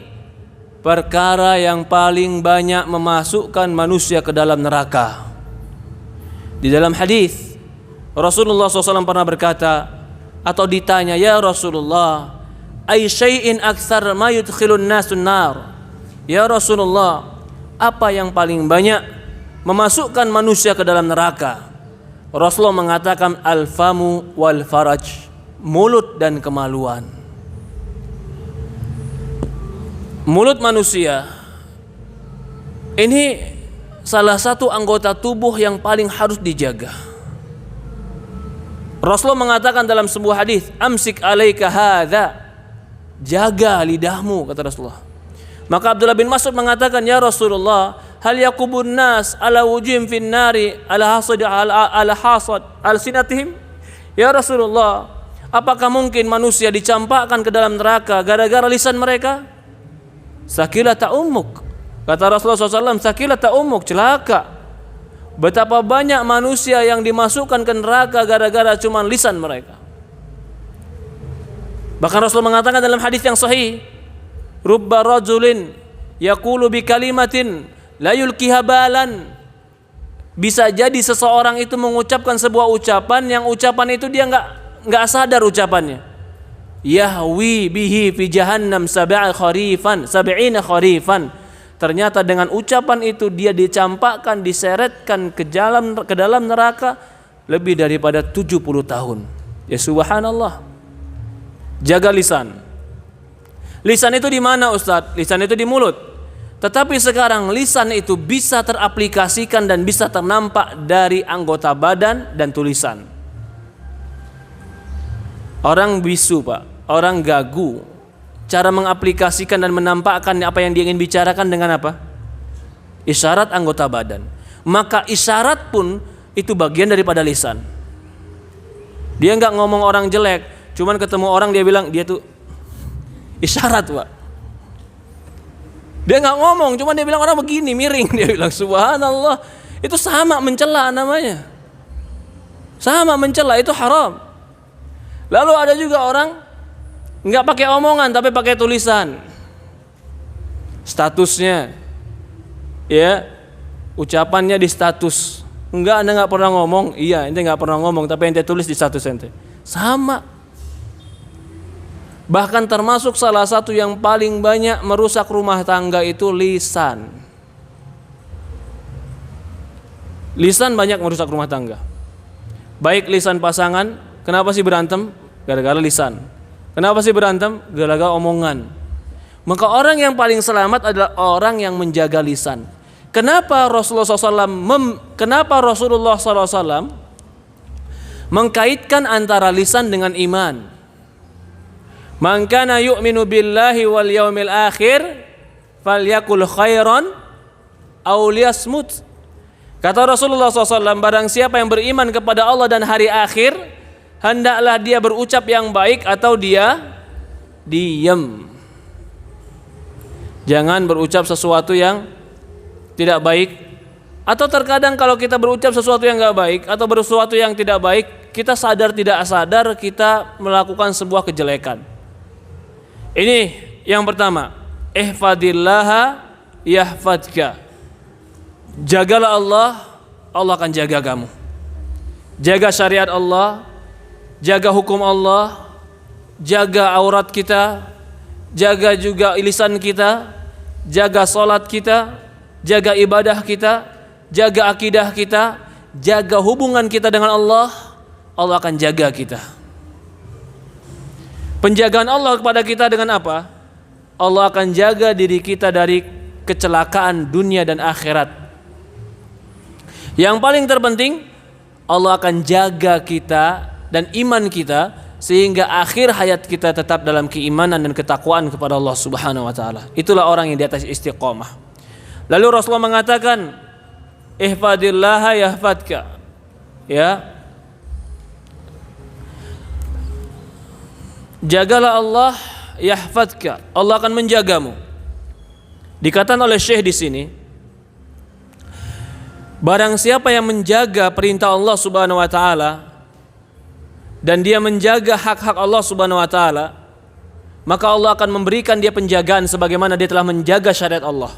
perkara yang paling banyak memasukkan manusia ke dalam neraka. Di dalam hadis Rasulullah SAW pernah berkata, atau ditanya, ya Rasulullah, ay syai'in aktsar ma yudkhilun nasun nar. Ya Rasulullah, apa yang paling banyak memasukkan manusia ke dalam neraka? Rasulullah mengatakan al-famu wal faraj, mulut dan kemaluan. Mulut manusia ini salah satu anggota tubuh yang paling harus dijaga. Rasulullah mengatakan dalam sebuah hadis, amsik alaika hadza, jaga lidahmu, kata Rasulullah. Maka Abdullah bin Mas'ud mengatakan, ya Rasulullah, hal yakubun nas ala wujim fin nari ala hasad al-sinatihim? Ya Rasulullah, apakah mungkin manusia dicampakkan ke dalam neraka gara-gara lisan mereka? Sakilata ummuk, kata Rasulullah SAW, sakilata ummuk, celaka. Betapa banyak manusia yang dimasukkan ke neraka gara-gara cuma lisan mereka. Bahkan Rasulullah mengatakan dalam hadis yang sahih, rubba rajulin yaqulu bi kalimatin la yulqiha balan. Bisa jadi seseorang itu mengucapkan sebuah ucapan yang ucapan itu dia enggak sadar ucapannya. Yahwi bihi fi jahannam sab'ina kharifan. Ternyata dengan ucapan itu dia dicampakkan, diseretkan ke dalam neraka lebih daripada 70 tahun. Ya subhanallah. Jaga lisan. Lisan itu di mana, Ustaz? Lisan itu di mulut. Tetapi sekarang lisan itu bisa teraplikasikan dan bisa ternampak dari anggota badan dan tulisan. Orang bisu, Pak, orang gagu, cara mengaplikasikan dan menampakkan apa yang dia ingin bicarakan dengan apa? Isyarat anggota badan. Maka isyarat pun itu bagian daripada lisan. Dia enggak ngomong orang jelek, cuman ketemu orang dia bilang dia tuh isyarat, Pak. Dia enggak ngomong, cuman dia bilang orang begini, miring, dia bilang subhanallah. Itu sama mencela namanya. Sama mencela, itu haram. Lalu ada juga orang enggak pakai omongan tapi pakai tulisan. Statusnya, ya, ucapannya di status. Anda enggak pernah ngomong, iya, ente enggak pernah ngomong, tapi ente tulis di status ente. Sama. Bahkan termasuk salah satu yang paling banyak merusak rumah tangga itu lisan. Lisan banyak merusak rumah tangga. Baik lisan pasangan, kenapa sih berantem? Gara-gara lisan. Kenapa sih berantem? Gara-gara omongan. Maka orang yang paling selamat adalah orang yang menjaga lisan. Kenapa Rasulullah SAW mengkaitkan antara lisan dengan iman? Man kana yu'minu billahi wal yaumil akhir falyakul khairan aw liyasmut. Kata Rasulullah SAW, barang siapa yang beriman kepada Allah dan hari akhir, hendaklah dia berucap yang baik atau dia diam. Jangan berucap sesuatu yang tidak baik. Atau terkadang kalau kita berucap sesuatu yang enggak baik atau sesuatu yang tidak baik, kita sadar tidak sadar kita melakukan sebuah kejelekan. Ini yang pertama, ihfadillaha yahfadka. Jagalah Allah, Allah akan jaga kamu. jaga syariat Allah, jaga hukum Allah, jaga aurat kita, jaga juga lisan kita, jaga salat kita, jaga ibadah kita, jaga akidah kita, jaga hubungan kita dengan Allah, Allah akan jaga kita. Penjagaan Allah kepada kita dengan apa? Allah akan jaga diri kita dari kecelakaan dunia dan akhirat. Yang paling terpenting, Allah akan jaga kita dan iman kita sehingga akhir hayat kita tetap dalam keimanan dan ketakwaan kepada Allah Subhanahu wa taala. Itulah orang yang di atas istiqomah. Lalu Rasulullah mengatakan, ihfadillaha yahfadka. Ya. Jagalah Allah yahfadka. Allah akan menjagamu. Dikatakan oleh Syekh di sini, barang siapa yang menjaga perintah Allah Subhanahu wa taala dan dia menjaga hak-hak Allah Subhanahu wa taala, maka Allah akan memberikan dia penjagaan sebagaimana dia telah menjaga syariat Allah.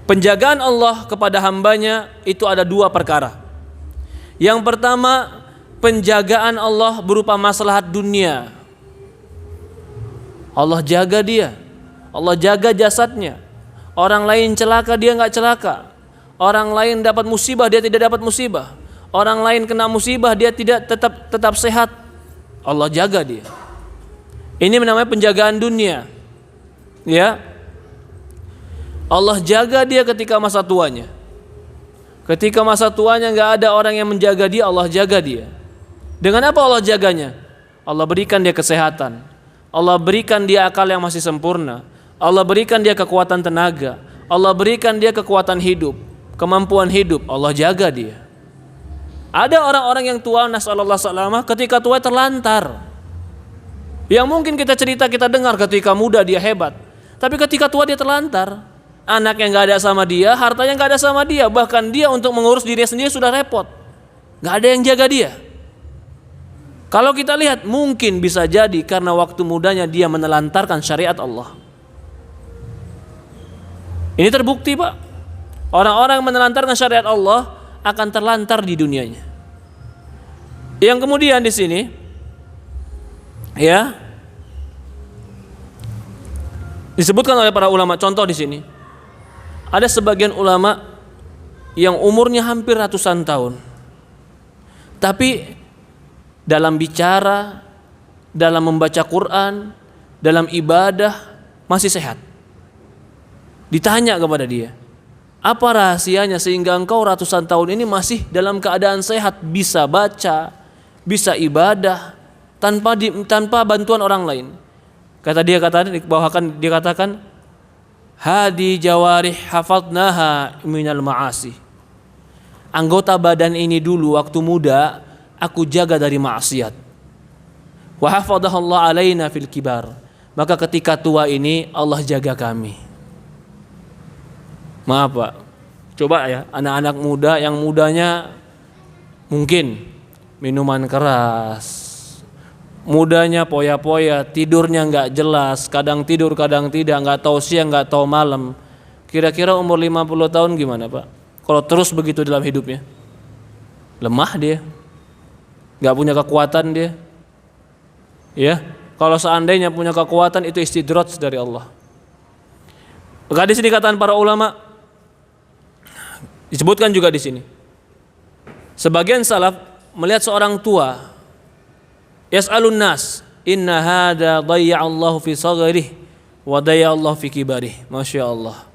Penjagaan Allah kepada hambanya itu ada dua perkara. Yang pertama, penjagaan Allah berupa maslahat dunia. Allah jaga dia, Allah jaga jasadnya. Orang lain celaka, dia enggak celaka. Orang lain dapat musibah, dia tidak dapat musibah. Orang lain kena musibah, dia tidak tetap sehat. Allah jaga dia. Ini namanya penjagaan dunia. Ya. Allah jaga dia ketika masa tuanya. Ketika masa tuanya enggak ada orang yang menjaga dia, Allah jaga dia. Dengan apa Allah jaganya? Allah berikan dia kesehatan. Allah berikan dia akal yang masih sempurna. Allah berikan dia kekuatan tenaga. Allah berikan dia kekuatan hidup, kemampuan hidup. Allah jaga dia. Ada orang-orang yang tua, nasallallahu salamah, ketika tua terlantar. Yang mungkin kita cerita, kita dengar ketika muda dia hebat, tapi ketika tua dia terlantar. Anaknya nggak ada sama dia, hartanya nggak ada sama dia, bahkan dia untuk mengurus dirinya sendiri sudah repot. Nggak ada yang jaga dia. Kalau kita lihat, mungkin bisa jadi karena waktu mudanya dia menelantarkan syariat Allah. Ini terbukti, Pak. Orang-orang menelantarkan syariat Allah akan terlantar di dunianya. Yang kemudian di sini, ya, disebutkan oleh para ulama. Contoh di sini, ada sebagian ulama yang umurnya hampir ratusan tahun, tapi dalam bicara, dalam membaca Quran, dalam ibadah masih sehat. Ditanya kepada dia, apa rahasianya sehingga engkau ratusan tahun ini masih dalam keadaan sehat, bisa baca, bisa ibadah tanpa bantuan orang lain? Dia katakan, hadi jawarih hafadnaha minal ma'asi. Anggota badan ini dulu waktu muda aku jaga dari maksiat. Wa hafadhahallahu alaina fil kibar. Maka ketika tua ini Allah jaga kami. Maaf, Pak. Coba ya, anak-anak muda yang mudanya mungkin minuman keras, mudanya poya-poya, tidurnya enggak jelas, kadang tidur kadang tidak, enggak tahu siang enggak tahu malam. Kira-kira umur 50 tahun gimana, Pak? Kalau terus begitu dalam hidupnya? Lemah dia. Gak punya kekuatan dia. Ya, kalau seandainya punya kekuatan itu istidraj dari Allah. Maka di sini kataan para ulama disebutkan juga di sini. Sebagian salaf melihat seorang tua, yas'alun nas, inna hada dayya'allahu fi saghrih wa dayya'allahu fi kibarih. Masya Allah.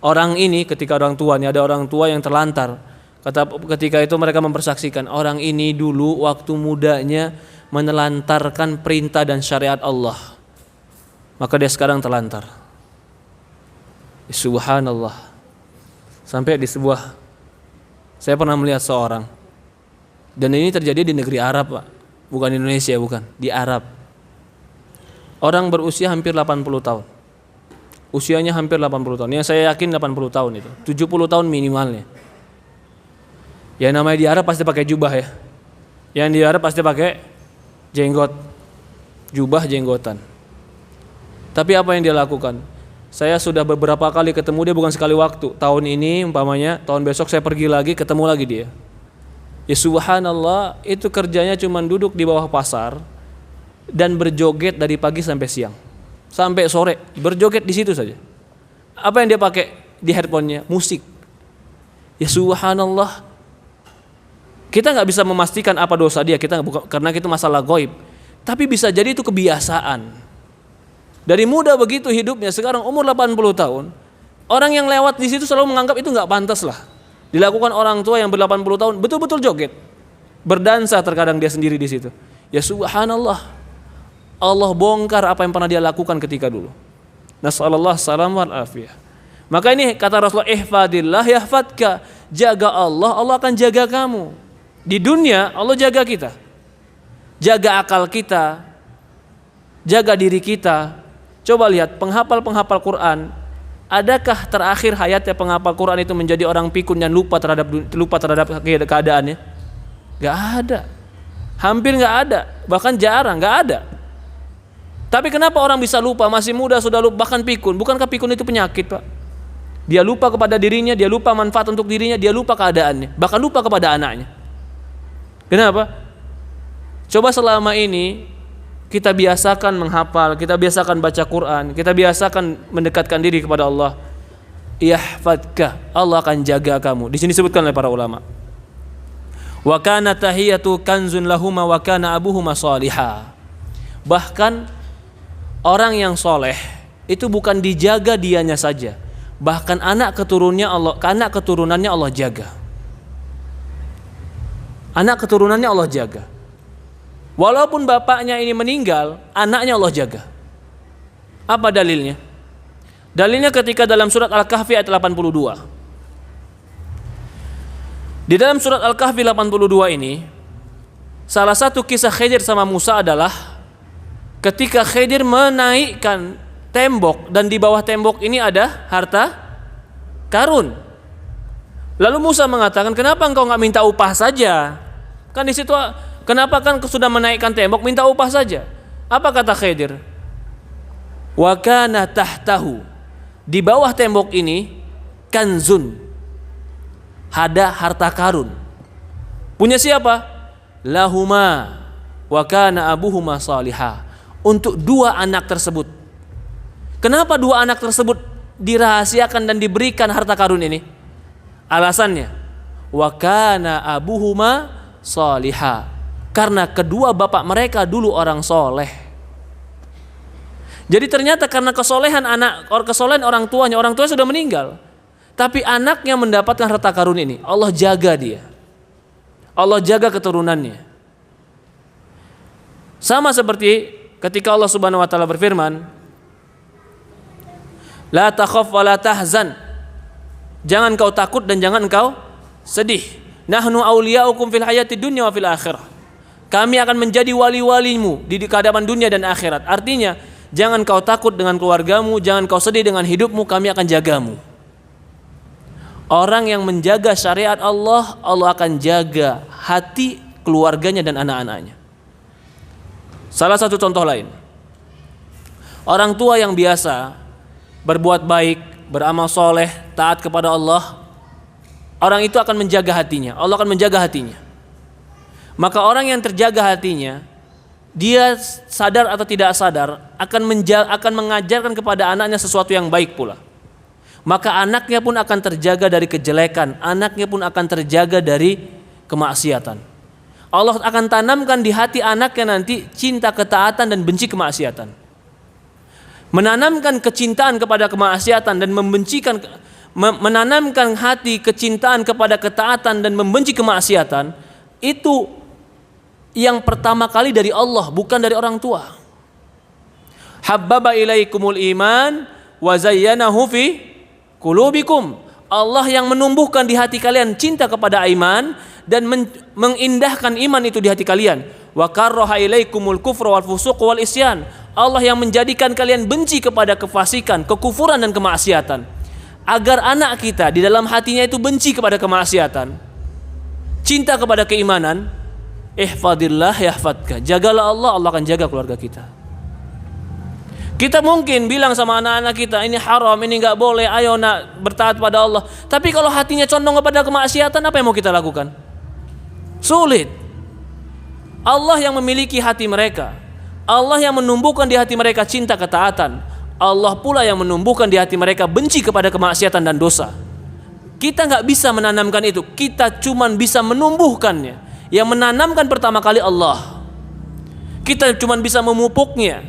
Orang ini ketika orang tua, ini ada orang tua yang terlantar. Ketika itu mereka mempersaksikan, orang ini dulu waktu mudanya menelantarkan perintah dan syariat Allah, maka dia sekarang terlantar. Subhanallah. Sampai di sebuah, saya pernah melihat seorang, dan ini terjadi di negeri Arab, Pak, bukan di Indonesia, bukan, di Arab. Orang berusia hampir 80 tahun. Usianya hampir 80 tahun. Yang saya yakin 80 tahun itu. 70 tahun minimalnya. Ya namanya di Arab pasti pakai jubah ya. Yang di Arab pasti pakai jenggot. Jubah jenggotan. Tapi apa yang dia lakukan? Saya sudah beberapa kali ketemu dia, bukan sekali waktu. Tahun ini umpamanya, tahun besok saya pergi lagi, ketemu lagi dia. Ya subhanallah, itu kerjanya cuma duduk di bawah pasar dan berjoget dari pagi sampai siang, sampai sore berjoget di situ saja. Apa yang dia pakai di handphonenya? Musik. Ya subhanallah, kita nggak bisa memastikan apa dosa dia, karena itu masalah goib. Tapi bisa jadi itu kebiasaan. Dari muda begitu hidupnya, sekarang umur 80 tahun, orang yang lewat di situ selalu menganggap itu nggak pantas lah. Dilakukan orang tua yang ber-80 tahun, betul-betul joget, berdansa terkadang dia sendiri di situ. Ya subhanallah, Allah bongkar apa yang pernah dia lakukan ketika dulu. Nasallallahu salam wal afiyah. Maka ini kata Rasulullah, ihfadillah yahfadka, jaga Allah, Allah akan jaga kamu. Di dunia Allah jaga kita, jaga akal kita, jaga diri kita. Coba lihat penghafal Quran. Adakah terakhir hayatnya penghafal Quran itu menjadi orang pikun dan lupa terhadap keadaannya? Gak ada. Hampir gak ada. Bahkan jarang, gak ada. Tapi kenapa orang bisa lupa? Masih muda sudah lupa, bahkan pikun. Bukankah pikun itu penyakit, Pak? Dia lupa kepada dirinya, dia lupa manfaat untuk dirinya, dia lupa keadaannya, bahkan lupa kepada anaknya. Kenapa? Coba selama ini kita biasakan menghafal, kita biasakan baca Quran, kita biasakan mendekatkan diri kepada Allah. Yahfadka, Allah akan jaga kamu. Di sini disebutkan oleh para ulama. Wa kana tahiyatu kanzun lahuma wa kana abuhuma salihah. Bahkan orang yang soleh itu bukan dijaga dianya saja, bahkan anak keturunannya Allah jaga. Anak keturunannya Allah jaga. Walaupun bapaknya ini meninggal, anaknya Allah jaga. Apa dalilnya? Dalilnya ketika dalam surat Al-Kahfi ayat 82. Di dalam surat Al-Kahfi 82 ini, salah satu kisah Khidir sama Musa adalah ketika Khidir menaikkan tembok dan di bawah tembok ini ada harta karun. Lalu Musa mengatakan, kenapa engkau nggak minta upah saja? Kan di situ, kenapa kan sudah menaikkan tembok, minta upah saja? Apa kata Khidir? Wa kana tahtahu, di bawah tembok ini kanzun, ada harta karun. Punya siapa? Lahuma wa kana abuhuma salihah, untuk dua anak tersebut. Kenapa dua anak tersebut dirahasiakan dan diberikan harta karun ini? Alasannya, wa kana abuhuma salihah, karena kedua bapak mereka dulu orang soleh. Jadi ternyata karena kesolehan orang tuanya sudah meninggal, tapi anaknya mendapatkan harta karun ini. Allah jaga dia, Allah jaga keturunannya. Sama seperti ketika Allah Subhanahu wa taala berfirman, la takhaf wa la tahzan, jangan kau takut dan jangan kau sedih. Nahnu awliya'ukum fil hayati dunya wa fil akhirah, kami akan menjadi wali-walimu di kehidupan dunia dan akhirat. Artinya, jangan kau takut dengan keluargamu, jangan kau sedih dengan hidupmu, kami akan jagamu. Orang yang menjaga syariat Allah, Allah akan jaga hati keluarganya dan anak-anaknya. Salah satu contoh lain, orang tua yang biasa berbuat baik, beramal soleh, taat kepada Allah, orang itu akan menjaga hatinya. Allah akan menjaga hatinya. Maka orang yang terjaga hatinya, dia sadar atau tidak sadar akan mengajarkan kepada anaknya sesuatu yang baik pula. Maka anaknya pun akan terjaga dari kejelekan, anaknya pun akan terjaga dari kemaksiatan. Allah akan tanamkan di hati anaknya nanti cinta ketaatan dan benci kemaksiatan. Menanamkan kecintaan kepada kemaksiatan dan menanamkan hati kecintaan kepada ketaatan dan membenci kemaksiatan, itu yang pertama kali dari Allah, bukan dari orang tua. Habbaba ilaikumul iman wa zayyanahu fi qulubikum. Allah yang menumbuhkan di hati kalian cinta kepada iman dan mengindahkan iman itu di hati kalian. Wa karraha ilaikumul kufra wal fusuq wal isyan. Allah yang menjadikan kalian benci kepada kefasikan, kekufuran dan kemaksiatan. Agar anak kita di dalam hatinya itu benci kepada kemaksiatan, cinta kepada keimanan. Ihfadillah yahfadka, jagalah Allah, Allah akan jaga keluarga kita. Kita mungkin bilang sama anak-anak kita, ini haram, ini gak boleh, ayo nak bertaat pada Allah. Tapi kalau hatinya condong kepada kemaksiatan, apa yang mau kita lakukan? Sulit. Allah yang memiliki hati mereka. Allah yang menumbuhkan di hati mereka cinta ketaatan. Allah pula yang menumbuhkan di hati mereka benci kepada kemaksiatan dan dosa. Kita nggak bisa menanamkan itu. Kita cuman bisa menumbuhkannya. Yang menanamkan pertama kali Allah. Kita cuman bisa memupuknya.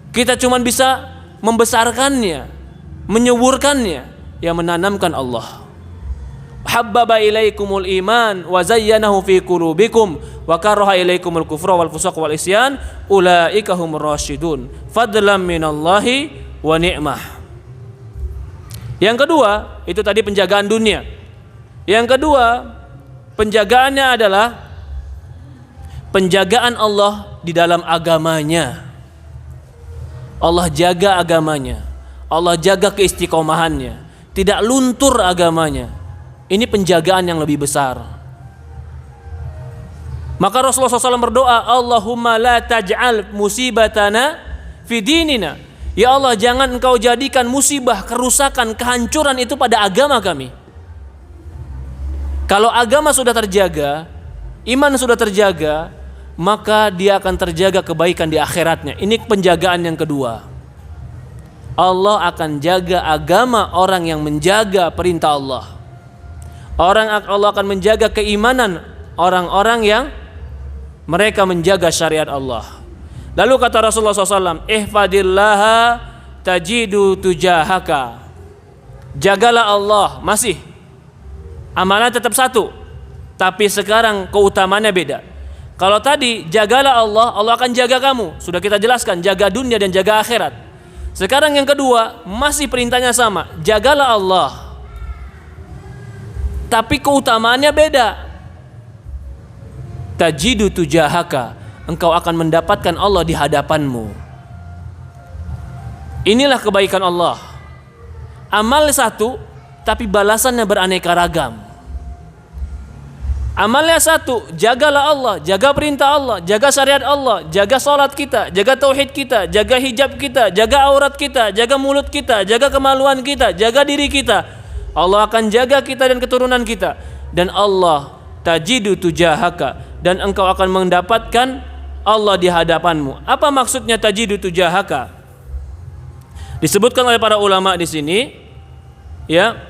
Kita cuman bisa membesarkannya, menyuburkannya. Yang menanamkan Allah. Habbaba ilaikumul iman wa zayyanahu fi qulubikum wa karaha ilaikumul kufra wal fusuq wal isyan ulaika humur rasyidun fadlan minallahi wa ni'mah. Yang kedua, itu tadi penjagaan dunia. Yang kedua, penjagaannya adalah penjagaan Allah di dalam agamanya. Allah jaga agamanya. Allah jaga keistiqomahannya. Tidak luntur agamanya. Ini penjagaan yang lebih besar. Maka Rasulullah SAW berdoa, Allahumma la taj'al musibatana fi dinina. Ya Allah, jangan engkau jadikan musibah, kerusakan, kehancuran itu pada agama kami. Kalau agama sudah terjaga, iman sudah terjaga, maka dia akan terjaga kebaikan di akhiratnya. Ini penjagaan yang kedua. Allah akan jaga agama orang yang menjaga perintah Allah. Allah akan menjaga keimanan orang-orang yang mereka menjaga syariat Allah. Lalu kata Rasulullah SAW, ihfadillaha tajidu tujahaka. Jagalah Allah, masih amalan tetap satu, tapi sekarang keutamaannya beda. Kalau tadi jagalah Allah, Allah akan jaga kamu. Sudah kita jelaskan, jaga dunia dan jaga akhirat. Sekarang yang kedua, masih perintahnya sama, jagalah Allah, tapi keutamaannya beda. Tajidu tujahaka, engkau akan mendapatkan Allah di hadapanmu. Inilah kebaikan Allah. Amal satu, tapi balasannya beraneka ragam. Amalnya satu, jagalah Allah, jaga perintah Allah, jaga syariat Allah, jaga salat kita, jaga tauhid kita, jaga hijab kita, jaga aurat kita, jaga mulut kita, jaga kemaluan kita, jaga diri kita. Allah akan jaga kita dan keturunan kita. Dan Allah tajidu tujahaka, dan engkau akan mendapatkan Allah di hadapanmu. Apa maksudnya tajidu tujahaka? Disebutkan oleh para ulama di sini, ya,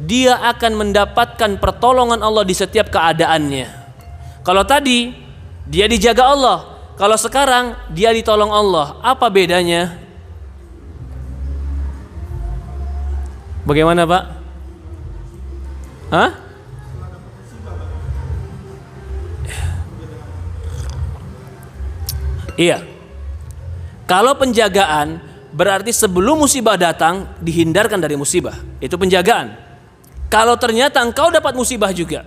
dia akan mendapatkan pertolongan Allah di setiap keadaannya. Kalau tadi dia dijaga Allah, kalau sekarang dia ditolong Allah, apa bedanya? Bagaimana, Pak? Hah? Iya. Kalau penjagaan berarti sebelum musibah datang dihindarkan dari musibah. Itu penjagaan. Kalau ternyata engkau dapat musibah juga,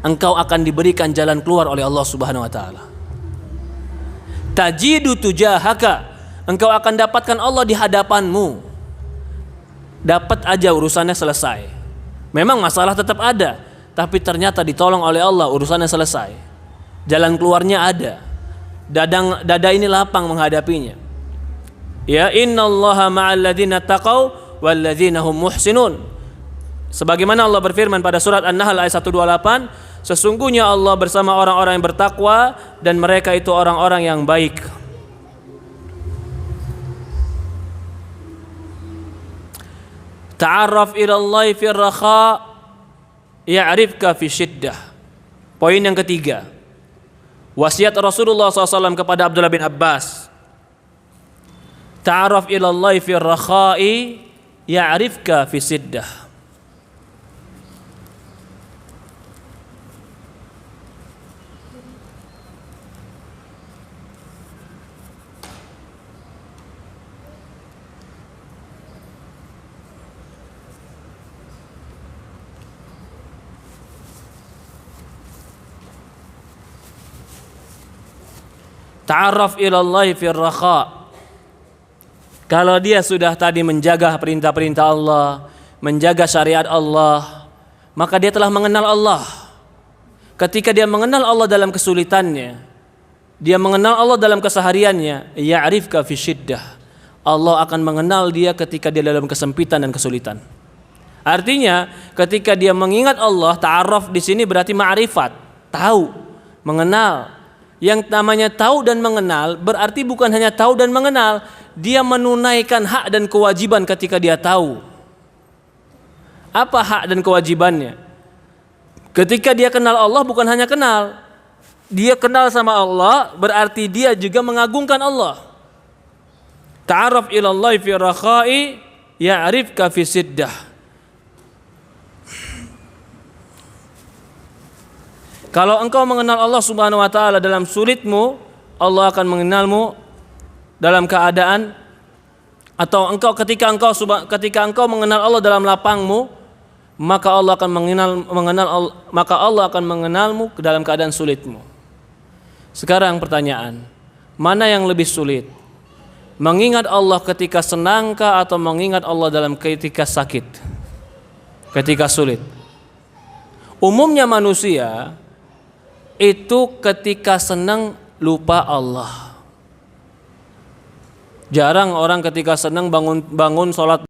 engkau akan diberikan jalan keluar oleh Allah Subhanahu wa taala. Tajidu tujahaka, engkau akan dapatkan Allah di hadapanmu. Dapat aja urusannya selesai. Memang masalah tetap ada, tapi ternyata ditolong oleh Allah, urusannya selesai. Jalan keluarnya ada. Dada ini lapang menghadapinya. Ya, innallaha ma'al ladzina taqau wal ladzina hum muhsinun. Sebagaimana Allah berfirman pada surat An-Nahl ayat 128, sesungguhnya Allah bersama orang-orang yang bertakwa dan mereka itu orang-orang yang baik. Ta'arraf ila Allah fi rakha ya'rifka fi syiddah. Poin yang ketiga, wasiat Rasulullah SAW kepada Abdullah bin Abbas. Ta'arraf ila Allah fi rakha'i ya'rifka fi syiddah. Ta'arraf ilallahi fir rakha. Kalau dia sudah tadi menjaga perintah-perintah Allah, menjaga syariat Allah, maka dia telah mengenal Allah. Ketika dia mengenal Allah dalam kesulitannya, dia mengenal Allah dalam kesehariannya, ya'rifka fi syiddah. Allah akan mengenal dia ketika dia dalam kesempitan dan kesulitan. Artinya, ketika dia mengingat Allah, ta'arraf di sini berarti ma'rifat. tahu, mengenal. Yang namanya tahu dan mengenal berarti bukan hanya tahu dan mengenal, dia menunaikan hak dan kewajiban ketika dia tahu. Apa hak dan kewajibannya? Ketika dia kenal Allah bukan hanya kenal, dia kenal sama Allah berarti dia juga mengagungkan Allah. Ta'arraf ila Allah fi rakha'i ya'rifka fi siddah. Kalau engkau mengenal Allah Subhanahu wa taala dalam sulitmu, Allah akan mengenalmu dalam keadaan, atau ketika engkau mengenal Allah dalam lapangmu, maka Allah akan mengenalmu dalam keadaan sulitmu. Sekarang pertanyaan, mana yang lebih sulit? Mengingat Allah ketika senangkah atau mengingat Allah dalam ketika sakit? Ketika sulit. Umumnya manusia itu ketika senang lupa Allah. Jarang orang ketika senang bangun sholat